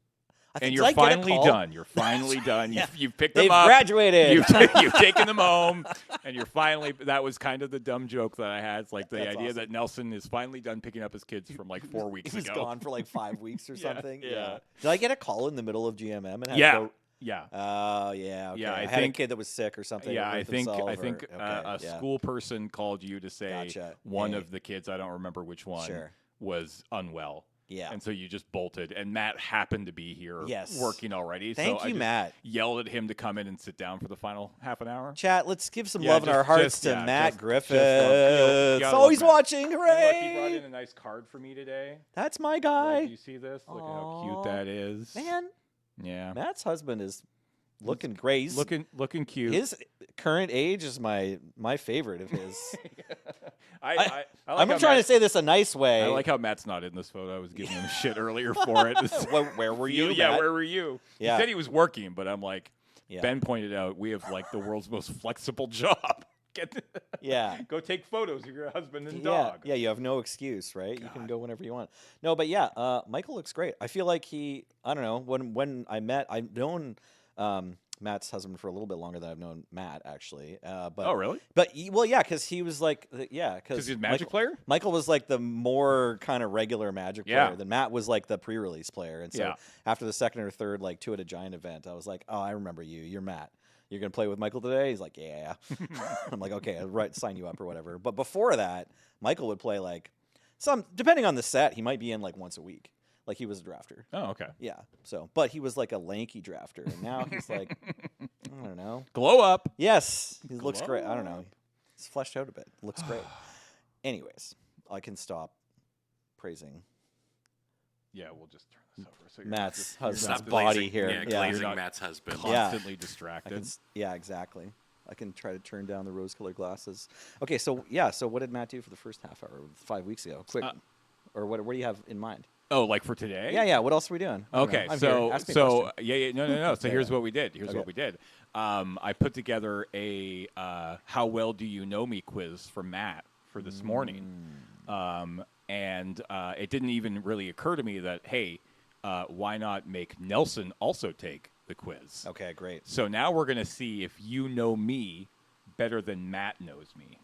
S4: I think,
S2: And
S4: did
S2: you're
S4: I get a
S2: finally
S4: call?
S2: done. You're finally done.
S4: Yeah.
S2: You've picked
S4: They've
S2: them up.
S4: graduated.
S2: You've taken them home, and you're finally. That was kind of the dumb joke that I had. It's like the
S4: That's
S2: idea
S4: awesome.
S2: that Nelson is finally done picking up his kids from like 4 weeks
S4: He was
S2: ago.
S4: gone for like 5 weeks or
S2: Yeah,
S4: something.
S2: yeah.
S4: Did I get a call in the middle of GMM and have to
S2: Yeah,
S4: go?
S2: yeah,
S4: Oh yeah. Okay.
S2: Yeah, I
S4: had
S2: think-
S4: a kid that was sick or something.
S2: yeah.
S4: or
S2: I
S4: hurt
S2: think
S4: themselves
S2: a
S4: yeah.
S2: school person called you to say
S4: Gotcha.
S2: one
S4: Hey.
S2: of the kids, I don't remember which one,
S4: Sure.
S2: was unwell.
S4: Yeah.
S2: And so you just bolted, and Matt happened to be here
S4: Yes.
S2: working already.
S4: Thank
S2: so I
S4: you,
S2: just
S4: Matt.
S2: yelled at him to come in and sit down for the final half an hour.
S4: Chat, let's give some
S2: Yeah,
S4: love in our
S2: just-
S4: hearts
S2: just-
S4: to
S2: yeah,
S4: Matt
S2: just
S4: Griffiths.
S2: love- you gotta
S4: Oh, he's
S2: love Matt.
S4: watching!
S2: You know what? He brought
S4: Hooray!
S2: in a nice card for me today.
S4: That's my
S2: Like,
S4: guy.
S2: you see this? Look at how
S4: Aw.
S2: cute that is.
S4: Man,
S2: Yeah.
S4: Matt's husband is looking great. He's-
S2: Looking cute.
S4: His current age is my favorite of his.
S2: I like
S4: I'm
S2: how
S4: trying
S2: Matt-
S4: to say this a nice way.
S2: I like how Matt's not in this photo. I was giving him shit earlier for it.
S4: Where were you?
S2: Yeah,
S4: Matt?
S2: where were you?
S4: Yeah.
S2: He said he was working, but I'm like,
S4: Yeah.
S2: Ben pointed out, we have like the world's most flexible job.
S4: Yeah.
S2: Go take photos of your husband and
S4: Yeah,
S2: dog.
S4: yeah, you have no excuse, right? You can
S2: God.
S4: go whenever you want. No, but yeah, Michael looks great. I feel like I don't know, when I've known Matt's husband for a little bit longer than I've known Matt, actually. But
S2: Oh, really?
S4: But well, yeah, because he was like,
S2: Because he's a Magic player?
S4: Michael was like the more kind of regular Magic
S2: Yeah.
S4: player. Then Matt was like the pre-release player. And so
S2: Yeah.
S4: after the second or third like Two at a Giant event, I was like, oh, I remember you. You're Matt. You're gonna play with Michael today? He's like, yeah. I'm like, okay, I'll sign you up or whatever. But before that, Michael would play like depending on the set, he might be in like once a week. Like he was a drafter.
S2: Oh, okay.
S4: Yeah. So, but he was like a lanky drafter, and now he's like, I don't know.
S2: Glow up.
S4: Yes, he looks great. I don't know. He's fleshed out a bit. Looks great. Anyways, I can stop praising
S2: Yeah, we'll just turn this over. So you're
S4: Matt's
S2: not
S4: husband's
S1: Stop
S4: body
S1: glazing,
S4: here.
S1: Yeah,
S4: Yeah.
S1: glazing
S2: You're not
S1: Matt's husband.
S2: constantly
S4: I
S2: distracted.
S4: can, yeah, exactly. I can try to turn down the rose-colored glasses. Okay, so yeah, so what did Matt do for the first half hour 5 weeks ago? Quick, or what do you have in mind?
S2: Oh, like for today?
S4: Yeah. What else are we doing? I don't know.
S2: Okay,
S4: I'm
S2: so
S4: here. Ask me a question.
S2: no. So
S4: Yeah,
S2: here's
S4: yeah.
S2: what we did. Here's what we did. I put together a "How well do you know me?" quiz for Matt for this morning, and it didn't even really occur to me that hey, why not make Nelson also take the quiz?
S4: Okay, great.
S2: So now we're gonna see if you know me better than Matt knows me.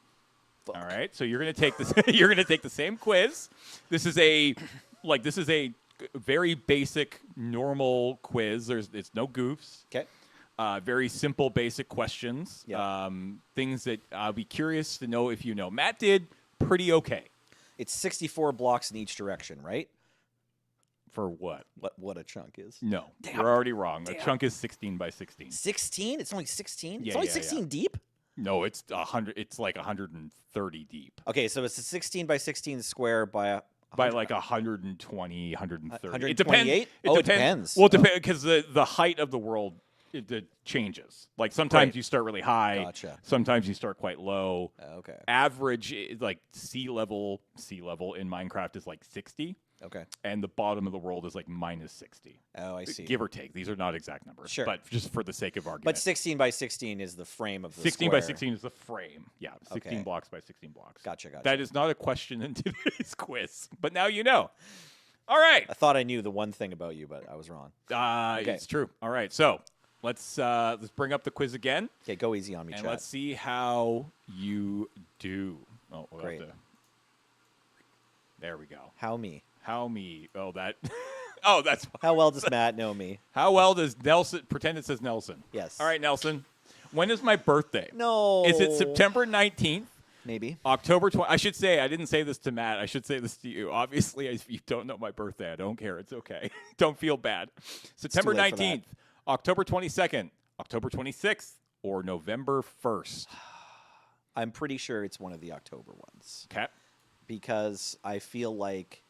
S4: Fuck.
S2: All right, so you're gonna take this. You're gonna take the same quiz. This is a very basic, normal quiz. It's no goofs.
S4: Okay.
S2: Very simple, basic questions.
S4: Yeah.
S2: Things that I'll be curious to know if you know. Matt did pretty okay.
S4: It's 64 blocks in each direction, right?
S2: For what?
S4: What a chunk is.
S2: No,
S4: Damn.
S2: you're already wrong. A
S4: Damn.
S2: chunk is 16 by 16.
S4: 16? It's only 16?
S2: Yeah,
S4: It's only
S2: yeah,
S4: 16
S2: yeah.
S4: deep?
S2: No, it's 100. It's like 130 deep.
S4: Okay, so it's a 16 by 16 square by
S2: By like 120, 130.
S4: 128?
S2: It depends. Well, it depends because the height of the world it changes. Like sometimes
S4: Right.
S2: you start really high.
S4: Gotcha.
S2: Sometimes you start quite low.
S4: Okay.
S2: Average like sea level in Minecraft is like 60,
S4: Okay.
S2: and the bottom of the world is like minus 60.
S4: Oh, I see.
S2: Give or take. These are not exact numbers.
S4: Sure.
S2: But just for the sake of argument.
S4: But 16 by 16 is the frame of the
S2: 16 by
S4: square.
S2: 16 is the frame. Yeah, 16
S4: Okay.
S2: blocks by 16 blocks.
S4: Gotcha.
S2: That is not a question in today's quiz, but now you know. All right.
S4: I thought I knew the one thing about you, but I was wrong. Okay.
S2: It's true. All right. So let's bring up the quiz again,
S4: Okay, go easy on me,
S2: and
S4: Chad.
S2: let's see how you do. Oh, we'll have
S4: Great.
S2: to- There we go.
S4: How me?
S2: How me? Oh, that. Oh, that's.
S4: How well does Matt know me?
S2: How well does Nelson pretend it says Nelson?
S4: Yes.
S2: All right, Nelson. When is my birthday?
S4: No.
S2: Is it September 19th?
S4: Maybe.
S2: October 20. I should say, I didn't say this to Matt. I should say this to you. Obviously, if you don't know my birthday, I don't care. It's okay. Don't feel bad. September
S4: late for that.
S2: 19th, October 22nd, October 26th, or November 1st.
S4: I'm pretty sure it's one of the October ones
S2: Okay.
S4: because I feel like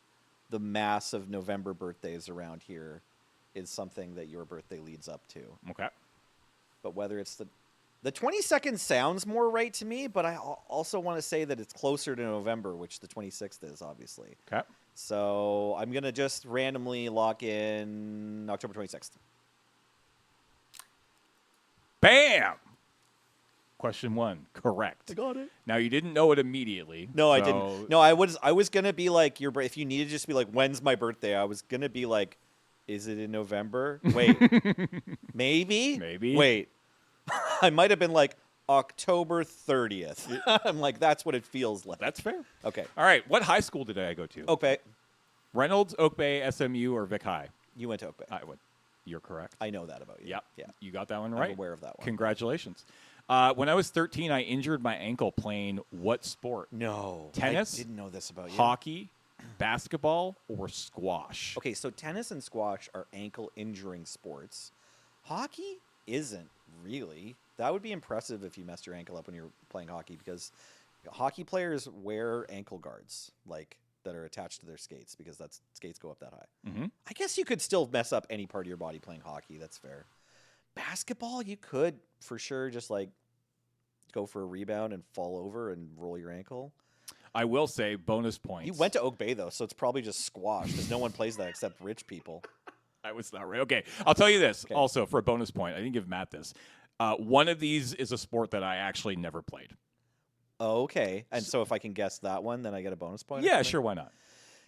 S4: the mass of November birthdays around here is something that your birthday leads up to.
S2: Okay.
S4: But whether it's the 22nd sounds more right to me, but I also want to say that it's closer to November, which the 26th is, obviously.
S2: Okay.
S4: So I'm going to just randomly lock in October 26th.
S2: Bam! Question 1, correct.
S4: got it.
S2: Now, you didn't know it immediately.
S4: No, I
S2: so-
S4: didn't. No, I was going to be like, if you needed to just be like, when's my birthday? I was going to be like, is it in November? Wait. Maybe?
S2: Maybe.
S4: Wait. I might have been like, October 30th. I'm like, that's what it feels like.
S2: That's fair.
S4: Okay.
S2: All right. What high school did I go to?
S4: Okay.
S2: Reynolds, Oak Bay, SMU, or Vic High?
S4: You went to Oak Bay.
S2: I went. You're correct.
S4: I know that about you.
S2: Yep.
S4: Yeah.
S2: You got that one
S4: I'm
S2: right.
S4: aware of that one.
S2: Congratulations. When I was 13, I injured my ankle playing what sport?
S4: No.
S2: Tennis?
S4: I didn't know this about you.
S2: Hockey, basketball, or squash?
S4: Okay, so tennis and squash are ankle injuring sports. Hockey isn't really. That would be impressive if you messed your ankle up when you're playing hockey because hockey players wear ankle guards like that are attached to their skates because skates go up that high.
S2: Mm-hmm.
S4: I guess you could still mess up any part of your body playing hockey. That's fair. Basketball, you could for sure just like go for a rebound and fall over and roll your ankle.
S2: I will say bonus points.
S4: You went to Oak Bay though, so it's probably just squash because no one plays that except rich people.
S2: I was not right. Okay. I'll tell you this
S4: Okay.
S2: also for a bonus point. I didn't give Matt this. One of these is a sport that I actually never played.
S4: Okay, and so if I can guess that one, then I get a bonus point. or
S2: Yeah,
S4: something?
S2: sure. Why not?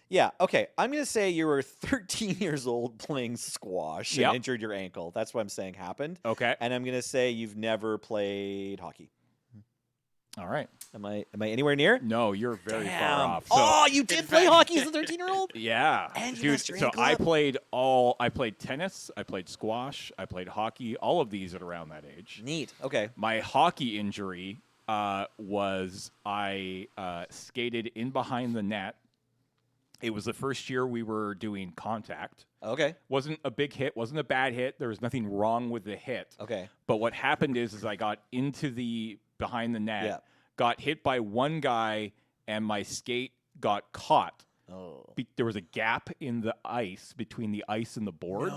S4: Yeah, okay. I'm going to say you were 13 years old playing squash
S2: Yep.
S4: and injured your ankle. That's what I'm saying happened.
S2: Okay.
S4: And I'm going to say you've never played hockey.
S2: All right.
S4: Am I anywhere near?
S2: No, you're very far
S4: Damn.
S2: off. So,
S4: Oh, you did play
S1: fact-
S4: hockey as a 13-year-old?
S2: yeah.
S4: And you
S2: Dude,
S4: messed your
S2: so
S4: ankle
S2: I
S4: up?
S2: played tennis, I played squash, I played hockey, all of these at around that age.
S4: Neat. Okay.
S2: My hockey injury was I skated in behind the net. It was the first year we were doing contact.
S4: Okay.
S2: Wasn't a big hit, wasn't a bad hit. There was nothing wrong with the hit.
S4: Okay.
S2: But what happened is I got into the behind the net,
S4: Yeah.
S2: got hit by one guy, and my skate got caught.
S4: Oh.
S2: There was a gap in the ice between the ice and the boards.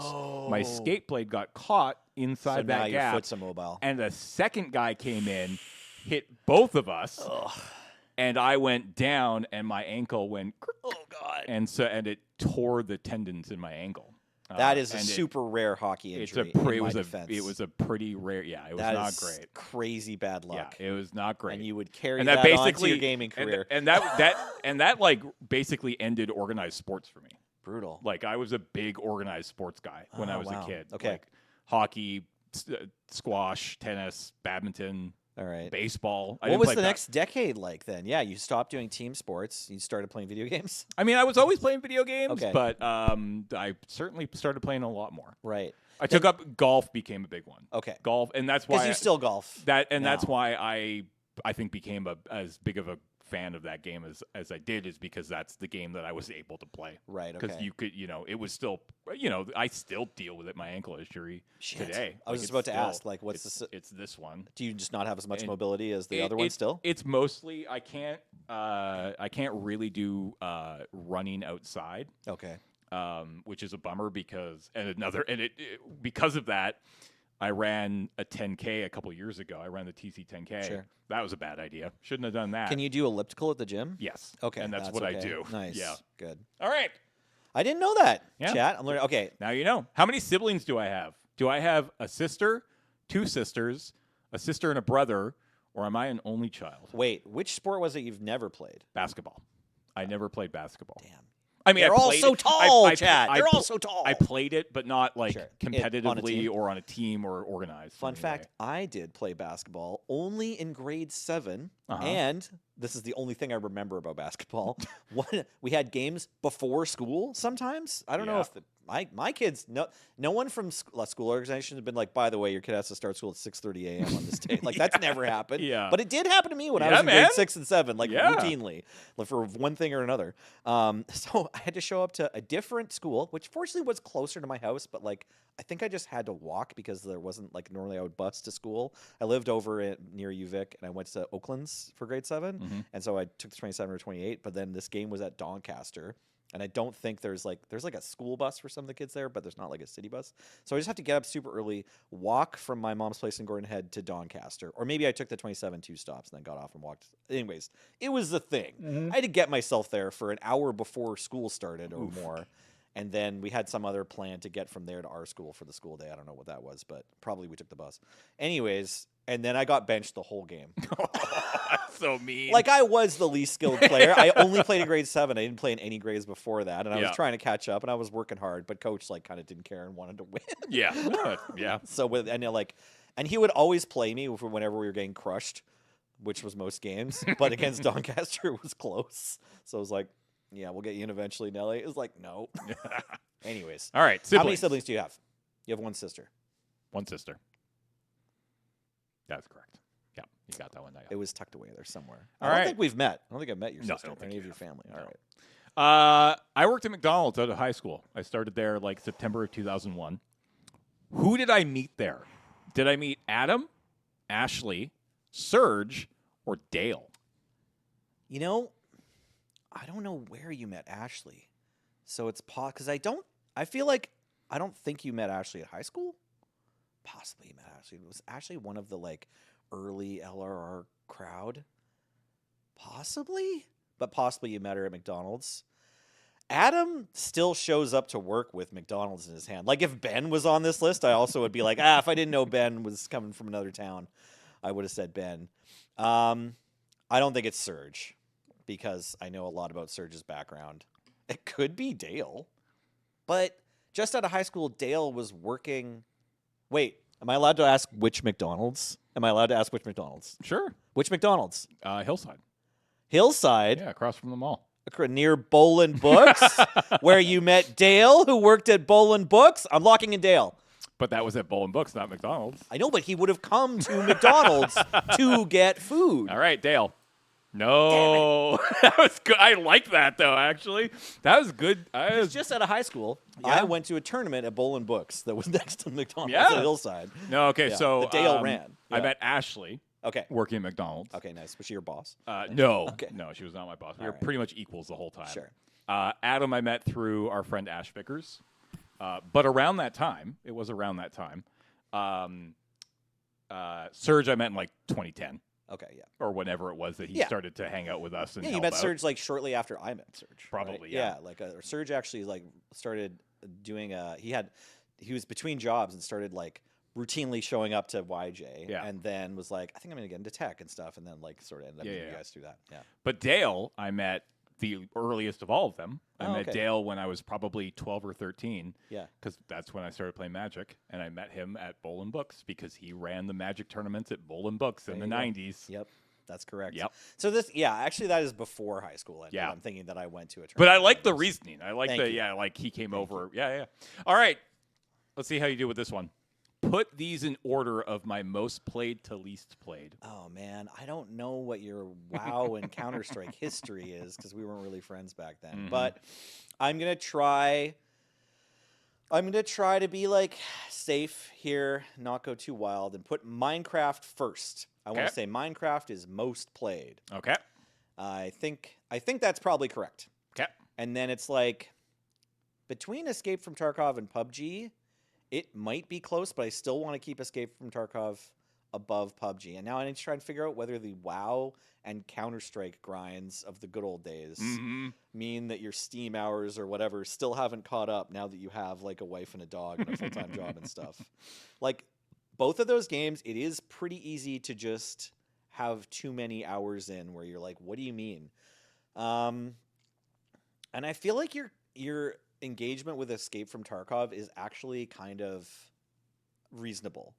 S2: My
S4: No.
S2: skate blade got caught inside
S4: So
S2: that
S4: now your
S2: gap.
S4: foot's immobile.
S2: And a second guy came in, hit both of us, and I went down, and my ankle went,
S4: Oh God.
S2: and it tore the tendons in my ankle.
S4: That is a
S2: and
S4: super rare hockey
S2: It's
S4: injury.
S2: a
S4: in
S2: it
S4: my
S2: was a
S4: defense.
S2: it was a pretty rare. Yeah, it was
S4: That
S2: not
S4: is
S2: great.
S4: crazy bad luck.
S2: Yeah, it was not great.
S4: And you would carry
S2: and
S4: that,
S2: that
S4: on to
S2: basically
S4: your gaming career.
S2: and that like basically ended organized sports for me.
S4: Brutal.
S2: Like I was a big organized sports guy when I
S4: Oh,
S2: was
S4: wow.
S2: a kid.
S4: Okay.
S2: Like hockey, squash, tennis, badminton,
S4: All right.
S2: baseball. I
S4: What
S2: didn't
S4: was
S2: play
S4: the next decade like then? Yeah, you stopped doing team sports. You started playing video games.
S2: I mean, I was always playing video games,
S4: Okay.
S2: but I certainly started playing a lot more.
S4: Right.
S2: I took up golf, became a big one.
S4: Okay.
S2: Golf, and that's why
S4: Because you still golf.
S2: that's
S4: now.
S2: why I think became as big of a fan of that game as I did, is because that's the game that I was able to play.
S4: Right.
S2: Because
S4: Okay.
S2: you could, it was still, I still deal with it, my ankle injury
S4: Shit.
S2: today.
S4: I was
S2: Like,
S4: just about
S2: it's
S4: to
S2: still-
S4: ask, like, what's
S2: it's,
S4: the?
S2: it's this one.
S4: Do you just not have as much
S2: And
S4: mobility as the other one still?
S2: It's mostly I can't really do running outside,
S4: Okay.
S2: which is a bummer because because of that, I ran a 10K a couple years ago. I ran the TC 10K.
S4: Sure.
S2: That was a bad idea. Shouldn't have done that.
S4: Can you do elliptical at the gym?
S2: Yes.
S4: Okay.
S2: And that's what I
S4: okay.
S2: do.
S4: Nice.
S2: Yeah.
S4: Good.
S2: All right.
S4: I didn't know that.
S2: Yeah.
S4: Chat. I'm learning. Okay.
S2: Now you know. How many siblings do I have? Do I have a sister, two sisters, a sister and a brother, or am I an only child?
S4: Wait. Which sport was it you've never played?
S2: Basketball. I never played basketball.
S4: Damn.
S2: I mean,
S4: They're
S2: I
S4: all
S2: played
S4: so
S2: it.
S4: tall,
S2: I
S4: Chad. They're all
S2: pl-
S4: so tall.
S2: I played it, but not like
S4: Sure. On a
S2: competitively
S4: team?
S2: or on a team or organized.
S4: Fun
S2: in any
S4: fact,
S2: way.
S4: I did play basketball only in grade 7,
S2: Uh-huh.
S4: and this is the only thing I remember about basketball. We had games before school sometimes. I don't know
S2: Yeah.
S4: if my kids, no one from school organization has been like, by the way, your kid has to start school at 6:30 a.m. on this day. Like, that's never happened.
S2: Yeah.
S4: But it did happen to me when I
S2: Yeah,
S4: was in
S2: man.
S4: grade 6 and 7, like
S2: Yeah.
S4: routinely, like for one thing or another. So I had to show up to a different school, which fortunately was closer to my house, but like I think I just had to walk because there wasn't like normally I would bus to school. I lived over near UVic and I went to Oakland's for grade 7.
S2: Mhm.
S4: And so I took the 27 or 28, but then this game was at Doncaster. And I don't think there's like a school bus for some of the kids there, but there's not like a city bus. So I just have to get up super early, walk from my mom's place in Gordon Head to Doncaster. Or maybe I took the 27 2 stops and then got off and walked. Anyways, it was the thing. I had to get myself there for an hour before school started or more. And then we had some other plan to get from there to our school for the school day. I don't know what that was, but probably we took the bus. Anyways, and then I got benched the whole game.
S2: That's so mean.
S4: Like, I was the least skilled player. I only played in grade 7. I didn't play in any grades before that. And I
S2: Yeah.
S4: was trying to catch up, and I was working hard. But coach, like, kind of didn't care and wanted to win.
S2: yeah, yeah.
S4: So, and he would always play me whenever we were getting crushed, which was most games. But against Doncaster, it was close. So I was like, yeah, we'll get you in eventually, Nelly. It was like, no. Anyways.
S2: All right,
S4: How many siblings do you have? You have one sister.
S2: One sister. That's correct. Yeah, you got that one.
S4: It was tucked away there somewhere.
S2: All
S4: I don't
S2: right.
S4: think we've met. I don't think I've met your
S2: No, I
S4: sister
S2: don't
S4: or
S2: think
S4: any
S2: you
S4: of your
S2: have.
S4: family. All
S2: No.
S4: right.
S2: I worked at McDonald's out of high school. I started there like September of 2001. Who did I meet there? Did I meet Adam, Ashley, Serge, or Dale?
S4: You know, I don't know where you met Ashley. So it's because I feel like I don't think you met Ashley at high school. Possibly you met Ashley. Was Ashley one of the like early LRR crowd? Possibly, but possibly you met her at McDonald's. Adam still shows up to work with McDonald's in his hand. Like, if Ben was on this list, I also would be like, if I didn't know Ben was coming from another town, I would have said Ben. I don't think it's Serge, because I know a lot about Serge's background. It could be Dale. But just out of high school, Dale was working. Wait, am I allowed to ask which McDonald's?
S2: Sure.
S4: Which McDonald's?
S2: Hillside.
S4: Hillside,
S2: Yeah, across from the mall.
S4: near Bolin Books, where you met Dale, who worked at Bolin Books. I'm locking in Dale.
S2: But that was at Bowl and Books, not McDonald's.
S4: I know, but he would have come to McDonald's to get food.
S2: All right, Dale. No, that was good. I like that though. Actually, that was good.
S4: It's just out of high school.
S2: Yeah.
S4: I went to a tournament at Bolin Books that was next to McDonald's
S2: Yeah.
S4: at Hillside.
S2: No, okay.
S4: Yeah,
S2: So
S4: that Dale ran.
S2: I
S4: Yeah.
S2: met Ashley
S4: Okay.
S2: working at McDonald's.
S4: Okay, nice. Was she your boss?
S2: No,
S4: Okay.
S2: no, she was not my boss. We
S4: All
S2: were
S4: right.
S2: pretty much equals the whole time.
S4: Sure.
S2: Adam, I met through our friend Ash Vickers. But around that time, it was around that time. Serge, I met in like 2010
S4: Okay, yeah.
S2: or whenever it was that he
S4: Yeah.
S2: started to hang out with us. And
S4: Yeah, you
S2: help
S4: met
S2: out.
S4: Serge like shortly after I met Serge.
S2: Probably,
S4: right?
S2: yeah.
S4: Like Serge actually like started doing he was between jobs and started like routinely showing up to YJ.
S2: Yeah.
S4: And then was like, I think I'm gonna get into tech and stuff, and then like sort of ended up
S2: Yeah,
S4: meeting
S2: yeah.
S4: you guys through that. Yeah.
S2: But Dale, I met the earliest of all of them. I
S4: Oh,
S2: met
S4: okay.
S2: Dale when I was probably 12 or 13.
S4: Yeah.
S2: Because that's when I started playing Magic, and I met him at Bowl and Books because he ran the Magic tournaments at Bowl and Books in the
S4: There you go.
S2: 90s.
S4: Yep. That's correct.
S2: Yep.
S4: So actually that is before high school ended.
S2: Yeah.
S4: I'm thinking that I went to a tournament.
S2: But I like the
S4: that was-
S2: reasoning. I like
S4: Thank you.
S2: like he came over. Yeah. All right. Let's see how you do with this one. Put these in order of my most played to least played.
S4: Oh man, I don't know what your WoW and Counter-Strike history is because we weren't really friends back then.
S2: Mm-hmm.
S4: But I'm gonna try to be like safe here, not go too wild, and put Minecraft first. I want
S2: Okay.
S4: to say Minecraft is most played.
S2: Okay.
S4: I think that's probably correct.
S2: Okay.
S4: And then it's like between Escape from Tarkov and PUBG, it might be close, but I still want to keep Escape from Tarkov above PUBG. And now I need to try and figure out whether the WoW and Counter-Strike grinds of the good old days
S2: Mm-hmm.
S4: mean that your Steam hours or whatever still haven't caught up now that you have like a wife and a dog and a full-time job and stuff. Like both of those games, it is pretty easy to just have too many hours in where you're like, what do you mean? And I feel like your engagement with Escape from Tarkov is actually kind of reasonable.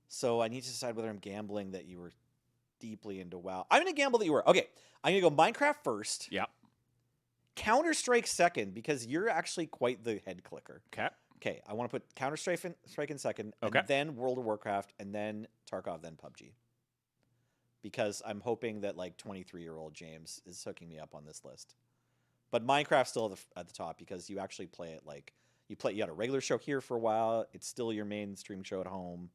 S4: So I need to decide whether I'm gambling that you were deeply into WoW. I'm going to gamble that you were. Okay, I'm going to go Minecraft first.
S2: Yep.
S4: Counter-Strike second because you're actually quite the head clicker.
S2: Okay.
S4: Okay, I want to put Counter-Strike in second,
S2: Okay.
S4: and then World of Warcraft, and then Tarkov, then PUBG. Because I'm hoping that like 23-year-old James is hooking me up on this list. But Minecraft's still at the top because you actually play it like you had a regular show here for a while. It's still your mainstream show at home,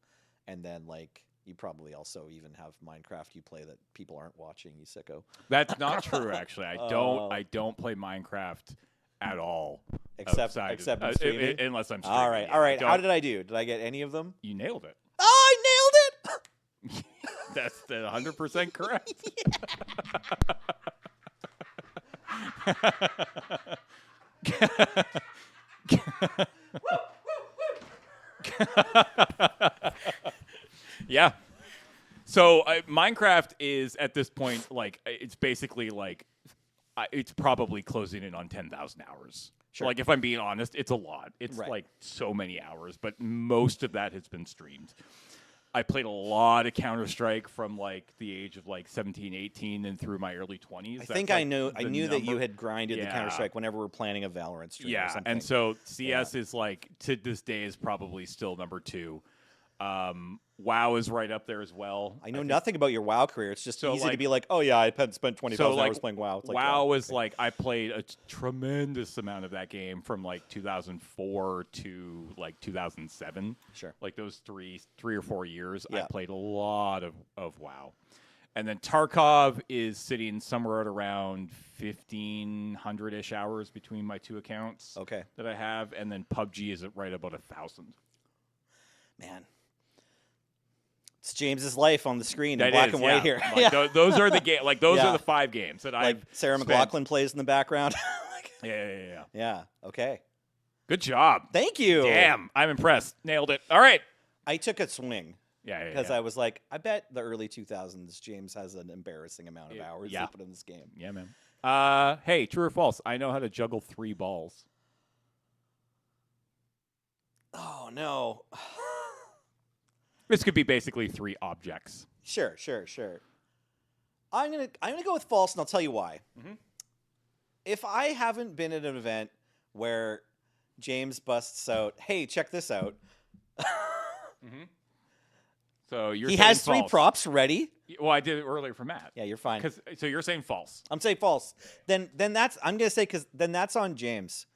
S4: and then like you probably also even have Minecraft you play that people aren't watching. You sicko.
S2: That's not true, actually. I
S4: Oh.
S2: don't play Minecraft at all.
S4: Except
S2: outside
S4: in
S2: of,
S4: streaming?
S2: unless I'm streaming.
S4: All right,
S2: yeah.
S4: all right.
S2: Don't-
S4: How did I do? Did I get any of them?
S2: You nailed it.
S4: Oh, I nailed it!
S2: That's 100% correct. Yeah. So Minecraft is at this point like it's basically like it's probably closing in on 10,000 hours.
S4: Sure.
S2: Like if I'm being honest, it's a lot. It's
S4: Right.
S2: like so many hours, but most of that has been streamed. I played a lot of Counter-Strike from like the age of like 17, 18 and through my early 20s.
S4: I think I knew that you had grinded the
S2: Yeah.
S4: Counter-Strike whenever we're planning a Valorant stream or
S2: Yeah,
S4: something.
S2: and so CS is like to this day is probably still number 2. WoW is right up there as well.
S4: I know
S2: think-
S4: nothing about your WoW career. It's just
S2: So,
S4: easy to
S2: like-
S4: be like, oh yeah, I spent 20,000
S2: So like
S4: hours playing WoW. It's like,
S2: WoW
S4: yeah,
S2: is
S4: okay.
S2: like I played a tremendous amount of that game from like 2004 to like 2007.
S4: Sure.
S2: Like those three or 4 years, I
S4: Yeah.
S2: played a lot of WoW. And then Tarkov is sitting somewhere at around 1,500-ish hours between my two accounts
S4: Okay.
S2: that I have. And then PUBG is at right about 1,000.
S4: Man. It's James's life on the screen in
S2: That
S4: black
S2: is,
S4: and white
S2: yeah.
S4: here.
S2: Like, those are the game. Like those
S4: Yeah.
S2: are the 5 games that
S4: Like
S2: I've
S4: Sarah
S2: spent-
S4: McLachlan plays in the background.
S2: Yeah.
S4: Yeah. Okay.
S2: Good job.
S4: Thank you.
S2: Damn, I'm impressed. Nailed it. All right.
S4: I took a swing.
S2: Yeah,
S4: Because I was like, I bet the early 2000s, James has an embarrassing amount of hours
S2: Yeah.
S4: he put in this game.
S2: Yeah, man. Hey, true or false? I know how to juggle 3 balls.
S4: Oh, no.
S2: This could be basically 3 objects.
S4: Sure. I'm gonna go with false, and I'll tell you why.
S2: Mhm.
S4: If I haven't been at an event where James busts out, hey, check this out.
S2: So you're
S4: He
S2: saying
S4: has 3
S2: false.
S4: props ready.
S2: Well, I did it earlier for Matt.
S4: Yeah, you're fine.
S2: So you're saying false.
S4: I'm saying false. Then that's I'm gonna say because then that's on James.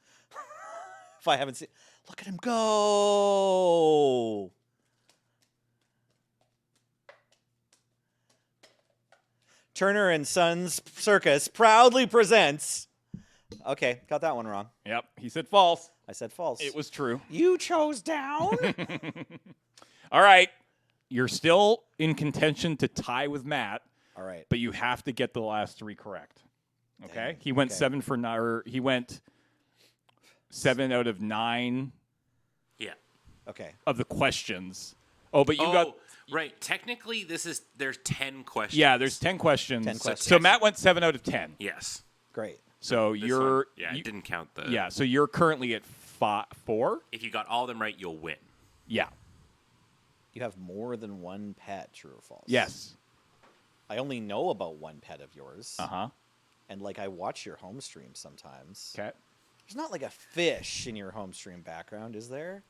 S4: If I haven't seen, look at him go. Turner and Sons Circus proudly presents. Okay, got that one wrong.
S2: Yep. He said false.
S4: I said false.
S2: It was true.
S4: You chose down.
S2: All right. You're still in contention to tie with Matt,
S4: All right.
S2: but you have to get the last 3 correct. Okay?
S4: Dang,
S2: He went
S4: okay.
S2: 7 for 9. Or he went 7 out of 9
S1: Yeah.
S4: Okay.
S2: of the questions. Oh, but you got.
S1: Right. Technically, there's 10 questions.
S2: Yeah, there's 10 questions.
S4: 10 questions.
S2: So Matt went 7 out of 10.
S1: Yes.
S4: Great.
S2: So
S1: This
S2: you're.
S1: one, yeah,
S2: you-
S1: it didn't count the.
S2: yeah, so you're currently at 4.
S1: If you got all of them right, you'll win.
S2: Yeah.
S4: You have more than one pet, true or false?
S2: Yes.
S4: I only know about one pet of yours.
S2: Uh-huh.
S4: And like I watch your home stream sometimes.
S2: Okay.
S4: There's not like a fish in your home stream background, is there?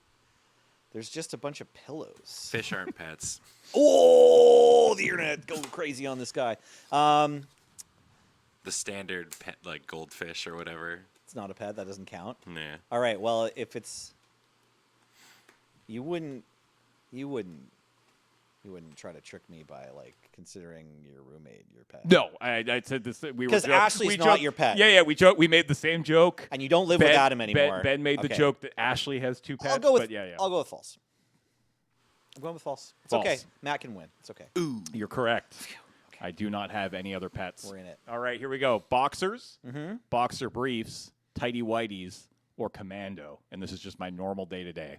S4: There's just a bunch of pillows.
S1: Fish aren't pets.
S4: Oh, the internet going crazy on this guy.
S1: The standard pet, like goldfish or whatever.
S4: It's not a pet. That doesn't count.
S1: Nah.
S4: All right. Well, if it's, you wouldn't try to trick me by like considering your roommate your pet.
S2: No, I said this. We were
S4: 'Cause
S2: joking.
S4: Ashley's
S2: We
S4: not
S2: joked-
S4: your pet.
S2: Yeah, we joked. We made the same joke.
S4: And you don't live with Adam anymore.
S2: Ben made the
S4: Okay.
S2: joke that Ashley has 2 pets.
S4: I'll go with.
S2: But yeah.
S4: I'll go with false. I'm going with false. It's
S2: False.
S4: okay. Matt can win. It's okay.
S2: You're correct. I do not have any other pets.
S4: We're in it.
S2: All right, here we go. Boxers,
S4: Mm-hmm.
S2: boxer briefs, tighty whities, or commando. And this is just my normal day to day.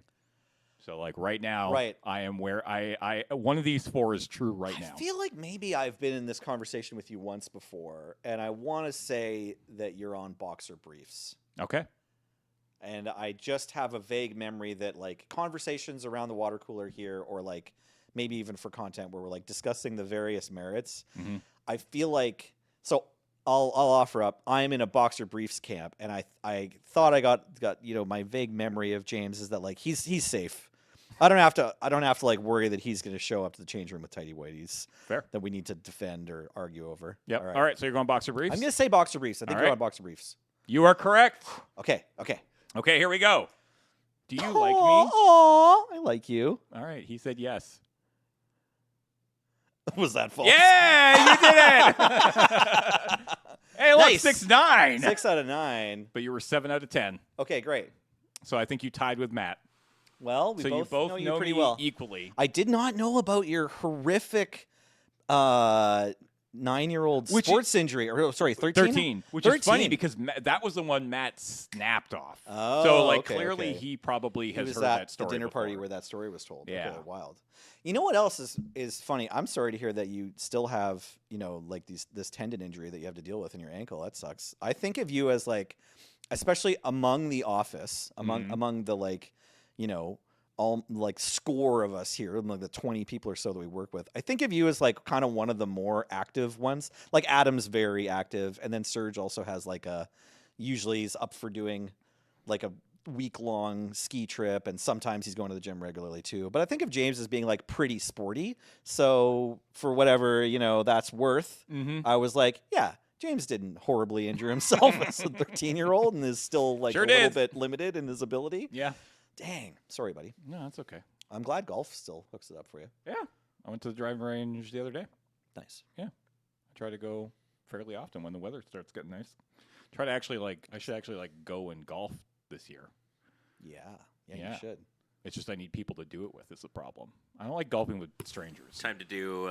S2: So like right now,
S4: Right.
S2: I am where I one of these 4 is true right now.
S4: I feel like maybe I've been in this conversation with you once before, and I want to say that you're on boxer briefs.
S2: Okay.
S4: And I just have a vague memory that like conversations around the water cooler here, or like maybe even for content where we're like discussing the various merits.
S2: Mhm.
S4: I feel like so. I'll offer up. I'm in a boxer briefs camp, and I thought I got my vague memory of James is that like he's safe. I don't have to like worry that he's going to show up to the change room with tighty whities
S2: Fair.
S4: that we need to defend or argue over.
S2: Yep.
S4: All right.
S2: All right. So you're going boxer briefs.
S4: I'm going to say boxer briefs. I think
S2: All
S4: you're
S2: right.
S4: on boxer briefs.
S2: You are correct.
S4: Okay.
S2: Okay, here we go. Do you like me?
S4: Aw, I like you.
S2: All right. He said yes.
S4: Was that false?
S2: Yeah, you did it. Hey, look,
S4: Nice.
S2: 6-9.
S4: 6 out of 9.
S2: But you were 7 out of 10.
S4: Okay, great.
S2: So I think you tied with Matt.
S4: Well, we
S2: So you both
S4: know
S2: know
S4: you pretty
S2: me
S4: well.
S2: equally.
S4: I did not know about your horrific 9-year-old
S2: Which
S4: sports injury. Or sorry, 13?
S2: Which is funny
S4: 13.
S2: because that was the one Matt snapped off.
S4: Oh,
S2: so like
S4: okay,
S2: clearly
S4: okay.
S2: he probably
S4: He
S2: has
S4: was
S2: heard
S4: at
S2: that story
S4: the dinner party
S2: before.
S4: where that story was told.
S2: Yeah.
S4: Okay, wild. You know what else is funny? I'm sorry to hear that you still have, like this tendon injury that you have to deal with in your ankle. That sucks. I think of you as like, especially among the office, among the like, all like score of us here, like the 20 people or so that we work with. I think of you as like kind of one of the more active ones. Like Adam's very active, and then Serge also has like usually he's up for doing like a week-long ski trip, and sometimes he's going to the gym regularly too. But I think of James as being like pretty sporty. So for whatever that's worth, I was like, yeah, James didn't horribly injure himself as a 13-year-old and is still like
S2: Sure
S4: a little
S2: did.
S4: bit limited in his ability.
S2: Yeah.
S4: Dang, sorry, buddy.
S2: No, that's okay.
S4: I'm glad golf still hooks it up for you.
S2: Yeah. I went to the driving range the other day.
S4: Nice.
S2: I try to go fairly often when the weather starts getting nice. Try to actually I should actually go and golf this year.
S4: Yeah,
S2: Yeah.
S4: you should.
S2: It's just I need people to do it with is the problem. I don't like golfing with strangers.
S1: Time to do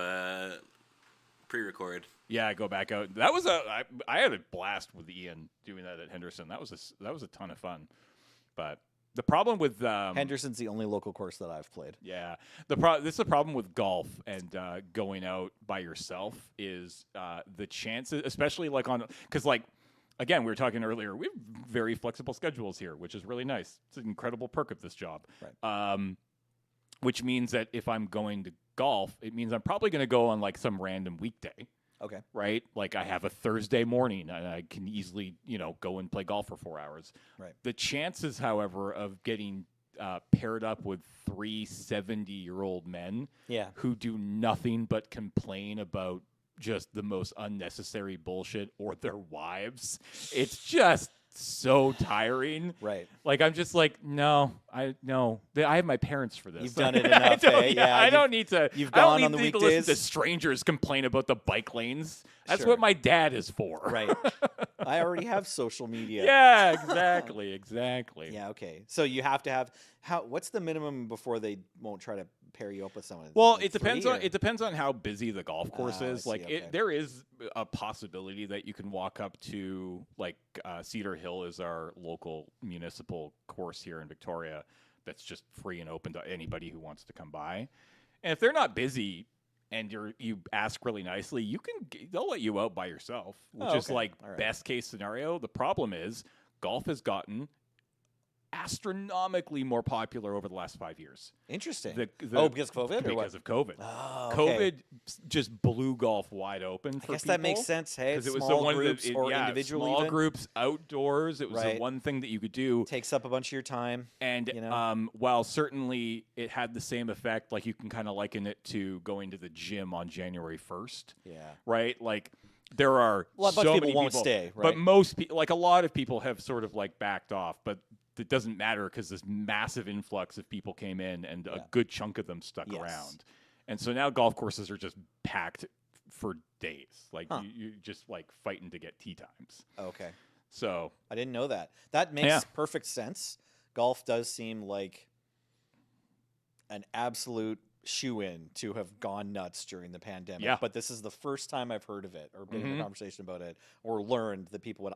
S1: pre-record.
S2: Yeah, I go back out. That was I had a blast with Ian doing that at Henderson. That was a ton of fun. But The problem with
S4: Henderson's the only local course that I've played.
S2: Yeah, this is the problem with golf and going out by yourself is the chances, especially like because like again we were talking earlier, we have very flexible schedules here, which is really nice. It's an incredible perk of this job.
S4: Right.
S2: Which means that if I'm going to golf, it means I'm probably going to go on like some random weekday.
S4: Okay.
S2: Right? Like I have a Thursday morning and I can easily, go and play golf for 4 hours.
S4: Right.
S2: The chances, however, of getting paired up with 3 70-year-old men who do nothing but complain about just the most unnecessary bullshit or their wives, it's just so tiring.
S4: Right.
S2: Like I'm just like, I have my parents for this.
S4: You've done it enough.
S2: I don't need to.
S4: You've
S2: I don't
S4: gone
S2: need
S4: on the
S2: to
S4: weekdays.
S2: listen to strangers complain about the bike lanes. That's
S4: Sure.
S2: what my dad is for.
S4: Right. I already have social media.
S2: Yeah, exactly.
S4: Yeah, okay. So you have to have what's the minimum before they won't try to pair you up with someone?
S2: Well,
S4: Like
S2: it depends
S4: 3
S2: on
S4: or-
S2: it depends on how busy the golf course
S4: Oh, I
S2: is.
S4: see,
S2: Like
S4: okay.
S2: there is a possibility that you can walk up to like Cedar Hill is our local municipal course here in Victoria that's just free and open to anybody who wants to come by. And if they're not busy and you ask really nicely, they'll let you out by yourself, which is
S4: okay.
S2: like
S4: All right.
S2: best case scenario. The problem is golf has gotten astronomically more popular over the last 5 years.
S4: Interesting.
S2: Because
S4: of COVID? Or what?
S2: Because of COVID.
S4: Oh, okay.
S2: COVID just blew golf wide open for
S4: I guess
S2: people.
S4: that makes sense. Hey,
S2: Because it was
S4: small
S2: the one
S4: groups or
S2: yeah,
S4: individual
S2: small
S4: even
S2: groups outdoors. It was
S4: Right.
S2: the one thing that you could do.
S4: takes up a bunch of your time.
S2: And while certainly it had the same effect, like you can kind of liken it to going to the gym on January 1st.
S4: Yeah.
S2: Right? Like there are
S4: Well, a bunch
S2: so
S4: of people
S2: many
S4: won't
S2: people,
S4: stay,
S2: but
S4: right?
S2: most people, like a lot of people, have sort of like backed off. But it doesn't matter because this massive influx of people came in, and a good chunk of them stuck
S4: Yes.
S2: around. And so now golf courses are just packed for days. Like you're just like fighting to get tee times.
S4: Okay.
S2: So
S4: I didn't know that. That makes
S2: Yeah.
S4: perfect sense. Golf does seem like an absolute shoe-in to have gone nuts during the pandemic.
S2: Yeah.
S4: But this is the first time I've heard of it or been in
S2: Mhm.
S4: a conversation about it or learned that people would.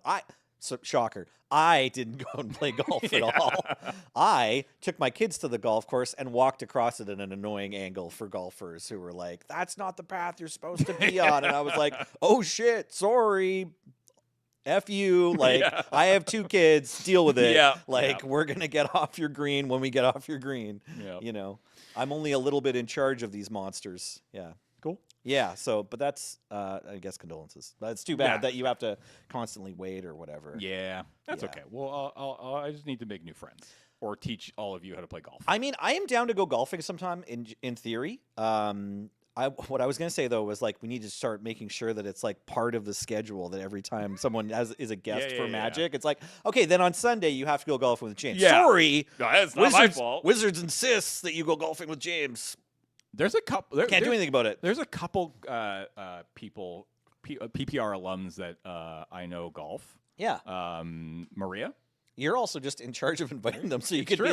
S4: So shocker, I didn't go and play golf at all. I took my kids to the golf course and walked across it in an annoying angle for golfers who were like, that's not the path you're supposed to be on. And I was like, oh shit, sorry. F you. Like,
S2: Yeah.
S4: I have 2 kids. Deal with it.
S2: Yeah.
S4: Like,
S2: Yeah.
S4: we're going to get off your green when we get off your green.
S2: Yeah.
S4: I'm only a little bit in charge of these monsters. Yeah.
S2: Cool.
S4: Yeah. So, but that's, I guess, condolences. That's too bad
S2: Yeah.
S4: that you have to constantly wait or whatever.
S2: Yeah, that's
S4: Yeah.
S2: okay. Well, I just need to make new friends or teach all of you how to play golf.
S4: I mean, I am down to go golfing sometime in theory. What I was going to say, though, was like we need to start making sure that it's like part of the schedule that every time someone is a guest for
S2: yeah.
S4: Magic, it's like, okay, then on Sunday you have to go golfing with James.
S2: Yeah.
S4: Sorry.
S2: No, that's not my fault.
S4: Wizards insists that you go golfing with James.
S2: There's a couple.
S4: Can't do anything about it.
S2: There's a couple people, PPR alums that I know golf.
S4: Yeah.
S2: Maria.
S4: You're also just in charge of inviting them, so you
S2: It's
S4: could be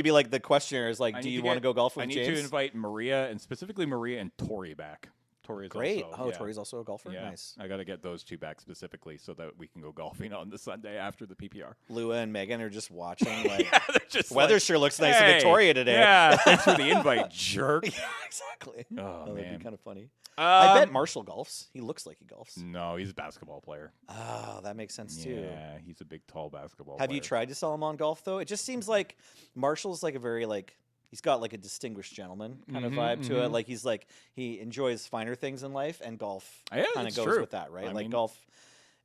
S2: true.
S4: like the questioner is like,
S2: I
S4: do
S2: need
S4: you
S2: to
S4: want to
S2: get-
S4: go golf with
S2: I need
S4: James?
S2: to invite Maria, and specifically Maria and Tori back. Tori is
S4: Great.
S2: also, yeah.
S4: Tori's also a golfer.
S2: Yeah,
S4: Nice.
S2: I got to get those 2 back specifically so that we can go golfing on the Sunday after the PPR.
S4: Lua and Megan are just watching. Like,
S2: Yeah, they're just
S4: weather
S2: like,
S4: sure looks nice in
S2: "Hey,
S4: Victoria today.
S2: Yeah, thanks for the invite, jerk.
S4: Yeah, exactly.
S2: Oh,
S4: That'd
S2: man.
S4: be kind of funny. I bet
S2: Um,
S4: Marshall golfs. He looks like he golfs.
S2: No, he's a basketball player.
S4: Oh, that makes sense too.
S2: Yeah, he's a big, tall basketball
S4: Have
S2: player.
S4: you tried to sell him on golf though? It just seems like Marshall's like a very like he's got like a distinguished gentleman kind of vibe to it.
S2: mhm.
S4: Like he enjoys finer things in life, and golf
S2: Yeah,
S4: kind of
S2: that's
S4: goes
S2: true.
S4: with that, right?
S2: I
S4: Like
S2: mean-
S4: golf.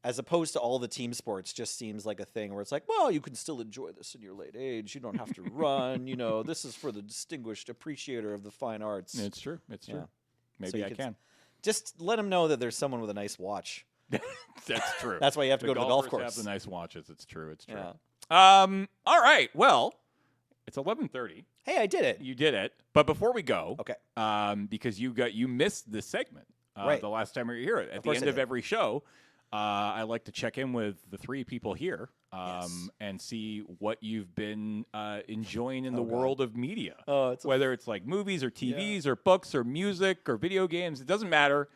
S4: As opposed to all the team sports, just seems like a thing where it's like, well, you can still enjoy this in your late age. You don't have to run. This is for the distinguished appreciator of the fine arts.
S2: It's true. It's true.
S4: Yeah.
S2: Maybe
S4: you
S2: I
S4: could-
S2: can.
S4: Just let him know that there's someone with a nice watch.
S2: That's true.
S4: That's why you have to go to the golf
S2: golfers
S4: course.
S2: Have the nice watches. It's true. It's true.
S4: Yeah.
S2: All right. Well, it's 11:30.
S4: Hey, I did it.
S2: You did it. But before we go,
S4: Okay.
S2: because you missed this segment
S4: Right.
S2: the last time we were here. At the
S4: course
S2: end
S4: I
S2: of
S4: did.
S2: every show, I like to check in with the 3 people here
S4: Yes.
S2: and see what you've been enjoying in the
S4: God.
S2: world of media.
S4: Oh, it's
S2: Whether it's like movies or TVs or books or music or video games, it doesn't matter.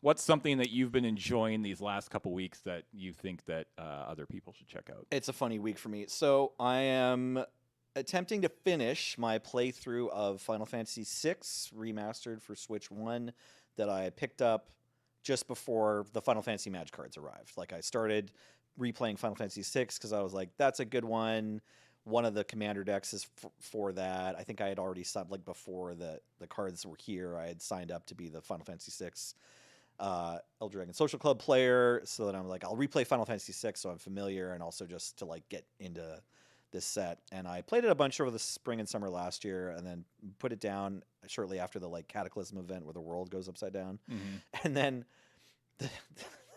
S2: What's something that you've been enjoying these last couple weeks that you think that other people should check out?
S4: It's a funny week for me. So I am attempting to finish my playthrough of Final Fantasy VI Remastered for Switch 1 that I picked up just before the Final Fantasy Magic cards arrived. Like, I started replaying Final Fantasy VI because I was like, that's a good one. One of the commander decks is for that. I think I had already signed, like, before the cards were here, I had signed up to be the Final Fantasy VI Elder Dragon Social Club player. So then I'm like, I'll replay Final Fantasy VI so I'm familiar, and also just to, like, get into this set. And I played it a bunch over the spring and summer last year, and then put it down shortly after the, like, Cataclysm event where the world goes upside down. And then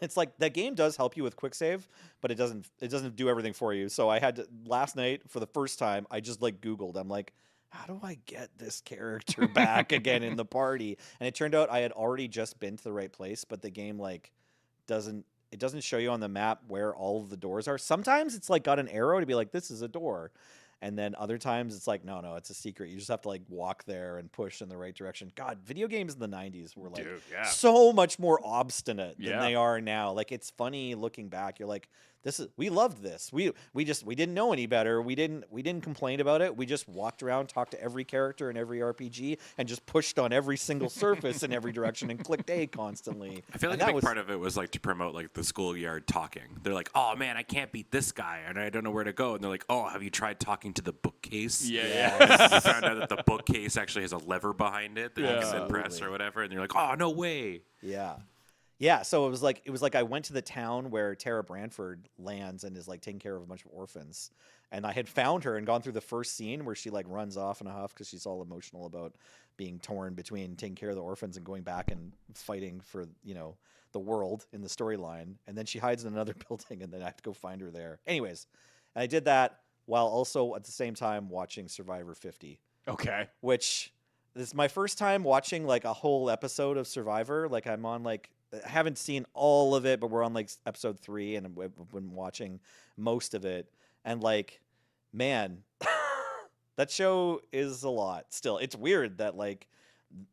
S4: it's like that game does help you with quick save, but it doesn't do everything for you. So I had to, last night for the first time, I just, like, Googled. I'm like, how do I get this character back again in the party? And it turned out I had already just been to the right place, but the game, like, doesn't show you on the map where all of the doors are. Sometimes it's, like, got an arrow to be like, this is a door. And then other times it's like, no, it's a secret. You just have to, like, walk there and push in the right direction. God, video games in the 90s were, like, so much more obstinate than they are now. Like, it's funny looking back. You're like, we loved this. We didn't know any better. We didn't complain about it. We just walked around, talked to every character in every RPG, and just pushed on every single surface in every direction and clicked A constantly.
S1: I feel like a big part of it was, like, to promote, like, the schoolyard talking. They're like, oh man, I can't beat this guy and I don't know where to go. And they're like, oh, have you tried talking to the bookcase?
S2: Yeah.
S1: You found out that the bookcase actually has a lever behind it that you can then press or whatever. And you're like, oh, no way.
S4: Yeah, so it was like I went to the town where Tara Branford lands and is, like, taking care of a bunch of orphans, and I had found her and gone through the first scene where she, like, runs off in a huff because she's all emotional about being torn between taking care of the orphans and going back and fighting for, you know, the world in the storyline, and then she hides in another building, and then I have to go find her there. Anyways, and I did that while also at the same time watching Survivor 50.
S2: Okay.
S4: Which this is my first time watching, like, a whole episode of Survivor. Like, I'm on, like, I haven't seen all of it, but we're on, like, episode 3, and I've been watching most of it. And, like, man, that show is a lot still. It's weird that, like,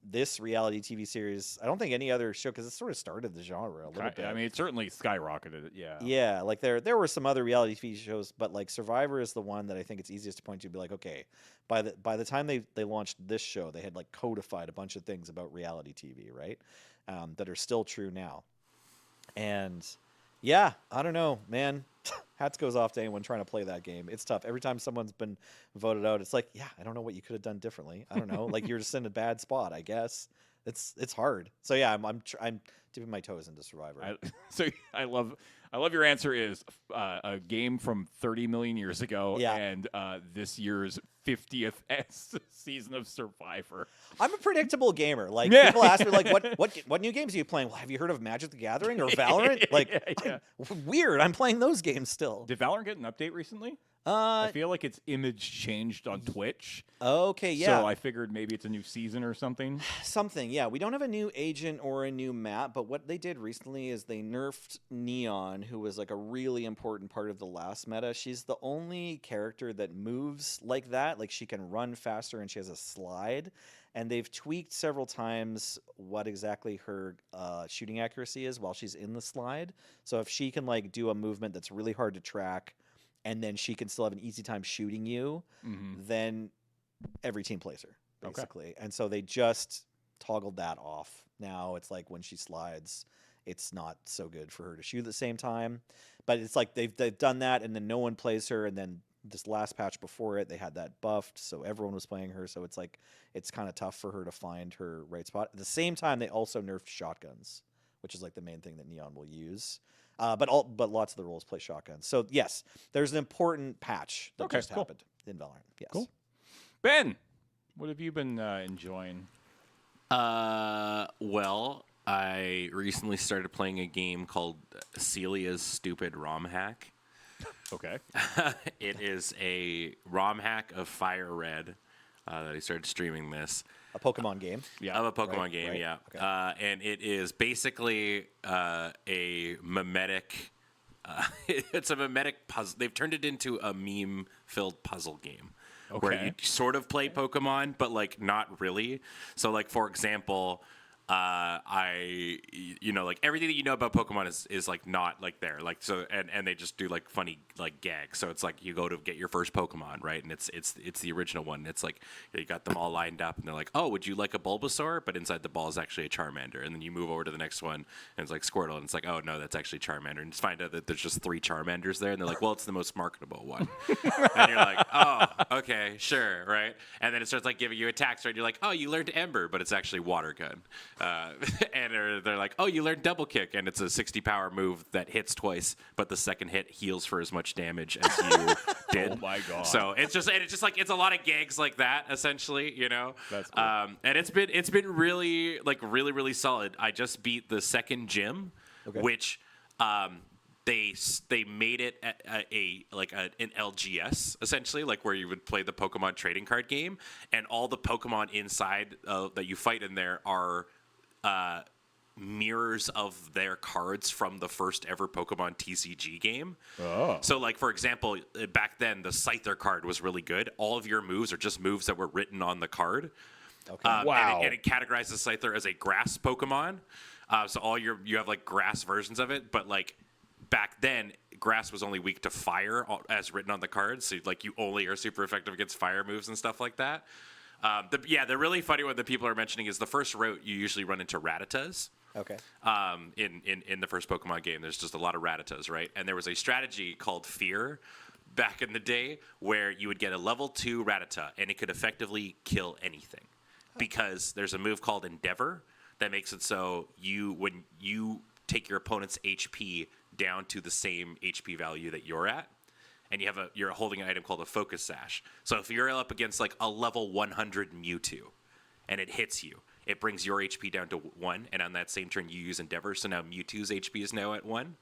S4: this reality TV series, I don't think any other show, because it sort of started the genre a little bit.
S2: I mean, it certainly skyrocketed it, yeah.
S4: Yeah, like, there were some other reality TV shows, but, like, Survivor is the one that I think it's easiest to point to, be like, okay, by the time they launched this show, they had, like, codified a bunch of things about reality TV, right? That are still true now. And yeah, I don't know, man. Hats goes off to anyone trying to play that game. It's tough. Every time someone's been voted out, it's like, yeah, I don't know what you could have done differently. I don't know. Like, you're just in a bad spot, I guess. It's hard. So yeah, I'm dipping my toes into Survivor.
S2: I love your answer is a game from 30 million years ago and this year's 50th season of Survivor.
S4: I'm a predictable gamer. Like, people ask me, like, what new games are you playing? Well, have you heard of Magic the Gathering or Valorant? Weird. I'm playing those games still.
S2: Did Valorant get an update recently? I feel like its image changed on Twitch.
S4: Okay, yeah.
S2: So I figured maybe it's a new season or something.
S4: Something, yeah. We don't have a new agent or a new map, but what they did recently is they nerfed Neon, who was, like, a really important part of the last meta. She's the only character that moves like that. Like, she can run faster and she has a slide. And they've tweaked several times what exactly her shooting accuracy is while she's in the slide. So if she can, like, do a movement that's really hard to track, and then she can still have an easy time shooting you, then every team plays her, basically. Okay. And so they just toggled that off. Now it's like when she slides, it's not so good for her to shoot at the same time. But it's like they've done that, and then no one plays her, and then this last patch before it, they had that buffed, so everyone was playing her. So it's like it's kind of tough for her to find her right spot. At the same time, they also nerfed shotguns, which is, like, the main thing that Neon will use. But lots of the roles play shotguns. So yes, there's an important patch that just happened in Valorant. Yes. Cool.
S2: Ben, what have you been enjoying?
S1: Well, I recently started playing a game called Celia's Stupid ROM Hack.
S2: Okay.
S1: It is a ROM hack of Fire Red that he started streaming this.
S4: A Pokemon game?
S1: Yeah. Of a Pokemon game, right. Yeah. Okay. And it is basically a mimetic... it's a mimetic puzzle. They've turned it into a meme-filled puzzle game. Okay. Where you sort of play Pokemon, but, like, not really. So, like, for example... like everything that you know about Pokemon is like not like there, like so, and they just do like funny like gags. So it's like you go to get your first Pokemon, right? And it's the original one. And it's like you got them all lined up, and they're like, oh, would you like a Bulbasaur? But inside the ball is actually a Charmander. And then you move over to the next one, and it's like Squirtle, and it's like, oh no, that's actually Charmander. And you find out that there's just 3 Charmanders there, and they're like, well, it's the most marketable one. And you're like, oh, okay, sure, right? And then it starts like giving you attacks, right? You're like, oh, you learned Ember, but it's actually Water Gun. And they're like, oh, you learned Double Kick, and it's a 60 power move that hits twice, but the second hit heals for as much damage as you did.
S2: Oh my god!
S1: So it's just like it's a lot of gags like that, essentially, you know.
S2: That's cool.
S1: And it's been really really solid. I just beat the second gym, which they made it an LGS, essentially, like where you would play the Pokemon trading card game, and all the Pokemon inside that you fight in there are mirrors of their cards from the first ever Pokemon TCG game.
S2: Oh.
S1: So, like, for example, back then, the Scyther card was really good. All of your moves are just moves that were written on the card.
S4: Okay.
S2: Wow.
S1: And it categorizes Scyther as a grass Pokemon. So you have, like, grass versions of it, but, like, back then, grass was only weak to fire as written on the cards. So, like, you only are super effective against fire moves and stuff like that. The really funny one that people are mentioning is the first route you usually run into Rattatas.
S4: Okay.
S1: In the first Pokemon game, there's just a lot of Rattatas, right? And there was a strategy called Fear back in the day where you would get a level 2 Rattata, and it could effectively kill anything. Because there's a move called Endeavor that makes it so when you take your opponent's HP down to the same HP value that you're at, and you're holding an item called a Focus Sash. So if you're up against like a level 100 Mewtwo, and it hits you, it brings your HP down to 1, and on that same turn you use Endeavor, so now Mewtwo's HP is now at 1.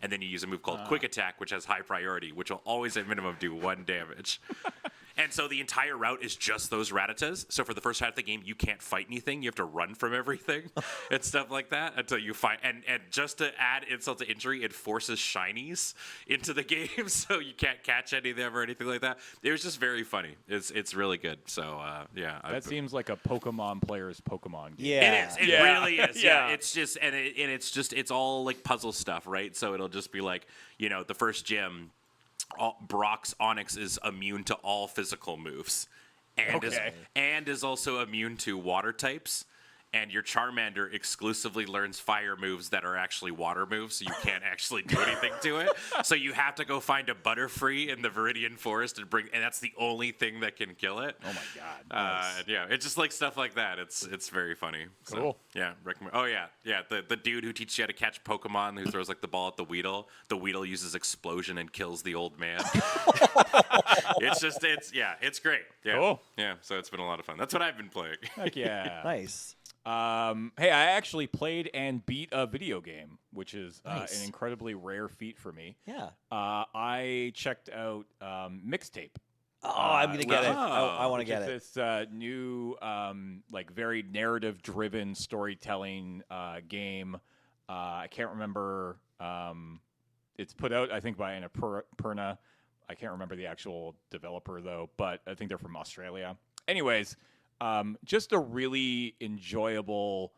S1: And then you use a move called Quick Attack, which has high priority, which will always at minimum do 1 damage. And so the entire route is just those Rattatas. So for the first half of the game, you can't fight anything. You have to run from everything and stuff like that until you find. And just to add insult to injury, it forces shinies into the game, so you can't catch any of them or anything like that. It was just very funny. It's really good. So yeah,
S2: that seems like a Pokemon player's Pokemon game.
S4: Yeah.
S1: it is. It really is. Yeah. It's just it's all like puzzle stuff, right? So it'll just be like, you know, the first gym. Brock's Onyx is immune to all physical moves, and is also immune to water types. And your Charmander exclusively learns fire moves that are actually water moves, so you can't actually do anything to it. So you have to go find a Butterfree in the Viridian Forest and that's the only thing that can kill it.
S2: Oh my god! Nice.
S1: Yeah, it's just like stuff like that. It's very funny. So,
S2: Cool.
S1: yeah, recommend. Oh yeah. The dude who teaches you how to catch Pokemon, who throws like the ball at the Weedle. The Weedle uses explosion and kills the old man. It's great. Yeah.
S2: Cool.
S1: Yeah. So it's been a lot of fun. That's what I've been playing.
S2: Heck yeah!
S4: Nice.
S2: Hey, I actually played and beat a video game, which is
S4: Nice.
S2: an incredibly rare feat for me.
S4: Yeah.
S2: I checked out Mixtape.
S4: Oh, I'm gonna get it. I want to
S2: which
S4: get
S2: is
S4: it.
S2: this new, like very narrative-driven storytelling game. I can't remember. It's put out, I think, by Annapurna. I can't remember the actual developer though, but I think they're from Australia. Anyways. Just a really enjoyable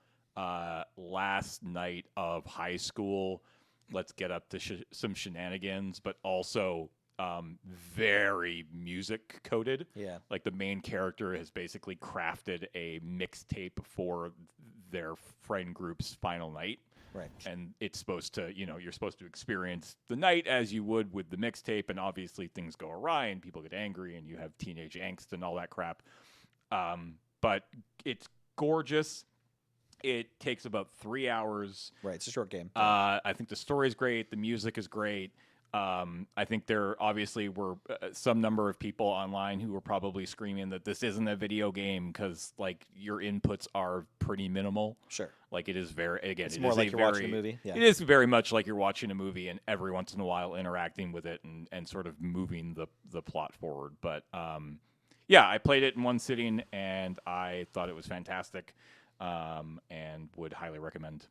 S2: last night of high school. Let's get up to some shenanigans, but also very music coded.
S4: Yeah.
S2: Like the main character has basically crafted a mixtape for their friend group's final night.
S4: Right.
S2: And it's supposed to, you're supposed to experience the night as you would with the mixtape, and obviously things go awry and people get angry and you have teenage angst and all that crap. But it's gorgeous. It takes about 3 hours.
S4: Right. It's a short game.
S2: I think the story is great. The music is great. I think there obviously were some number of people online who were probably screaming that this isn't a video game because, like, your inputs are pretty minimal.
S4: Sure.
S2: Like, it is very, again,
S4: It's
S2: it
S4: more
S2: is
S4: like
S2: a
S4: you're
S2: very,
S4: watching a movie. Yeah.
S2: It is very much like you're watching a movie and every once in a while interacting with it and sort of moving the plot forward. But, yeah, I played it in one sitting and I thought it was fantastic, and would highly recommend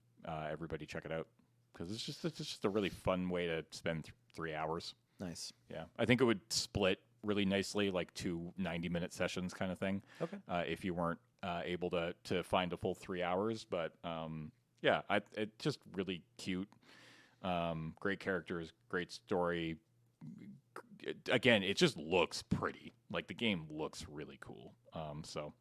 S2: everybody check it out because it's just a really fun way to spend 3 hours.
S4: Nice.
S2: Yeah, I think it would split really nicely, like 2 90-minute sessions kind of thing.
S4: Okay.
S2: If you weren't able to find a full 3 hours, but yeah, it's just really cute. Great characters, great story. Again, it just looks pretty. Like the game looks really cool. So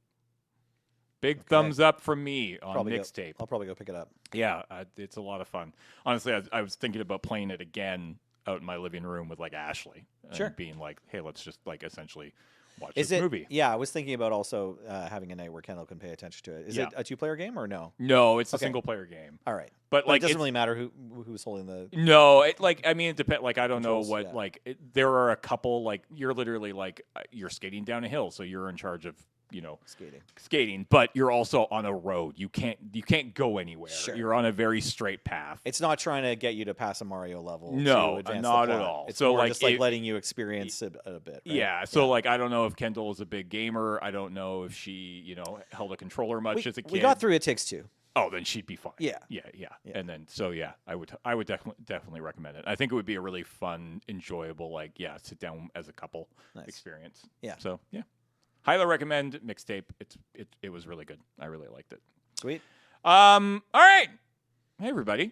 S2: big thumbs up from me on mixtape.
S4: I'll probably go pick it up.
S2: Yeah, it's a lot of fun. Honestly, I was thinking about playing it again out in my living room with like Ashley, and being like, "Hey, let's just like essentially watch this movie."
S4: Yeah, I was thinking about also having a night where Kendall can pay attention to it. Is it a 2-player game or no?
S2: No, it's a single player game.
S4: All right,
S2: but like
S4: it doesn't really matter who's holding the.
S2: No, it I mean it depends. Like I don't
S4: controls,
S2: know what there are a couple like you're literally like you're skating down a hill, so you're in charge of skating, but you're also on a road. You can't go anywhere.
S4: Sure.
S2: You're on a very straight path.
S4: It's not trying to get you to pass a Mario level.
S2: No,
S4: to advance
S2: not
S4: the
S2: at
S4: plot.
S2: all.
S4: It's
S2: So
S4: more
S2: like
S4: just like letting you experience it a bit. Right?
S2: Yeah. So like I don't know if Kendall is a big gamer. I don't know if she held a controller much as a kid.
S4: We got through It Takes Two.
S2: Oh, then she'd be fine.
S4: Yeah.
S2: And then I would definitely recommend it. I think it would be a really fun, enjoyable sit down as a couple experience.
S4: Yeah.
S2: So yeah. Highly recommend mixtape. It was really good. I really liked it.
S4: Sweet.
S2: All right. Hey everybody.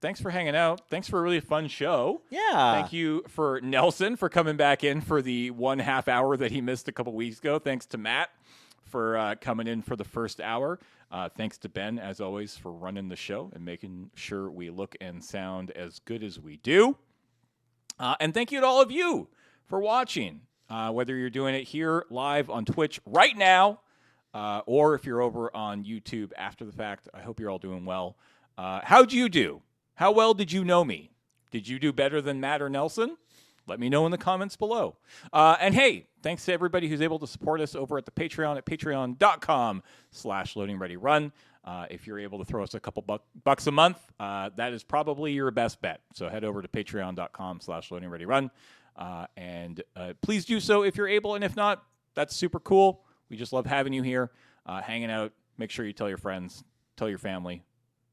S2: Thanks for hanging out. Thanks for a really fun show.
S4: Yeah.
S2: Thank you for Nelson for coming back in for the 1/2 hour that he missed a couple weeks ago. Thanks to Matt for coming in for the first hour. Thanks to Ben, as always, for running the show and making sure we look and sound as good as we do. And thank you to all of you for watching. Whether you're doing it here live on Twitch right now, or if you're over on YouTube after the fact, I hope you're all doing well. How'd you do? How well did you know me? Did you do better than Matt or Nelson? Let me know in the comments below. And hey, thanks to everybody who's able to support us over at the Patreon at patreon.com/LoadingReadyRun. If you're able to throw us a couple bucks a month, that is probably your best bet. So head over to patreon.com/LoadingReadyRun. And please do so if you're able, and if not, that's super cool. We just love having you here, hanging out. Make sure you tell your friends, tell your family.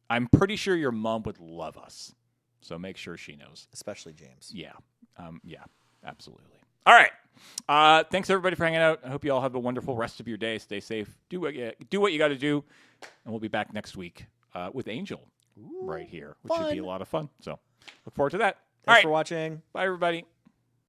S2: I'm pretty sure your mom would love us, so make sure she knows.
S4: Especially James.
S2: Yeah, absolutely. All right. Thanks everybody for hanging out. I hope you all have a wonderful rest of your day. Stay safe. Do what you got to do, and we'll be back next week with Angel right here, which should be a lot of fun. So look forward to that.
S4: Thanks for watching.
S2: Bye everybody.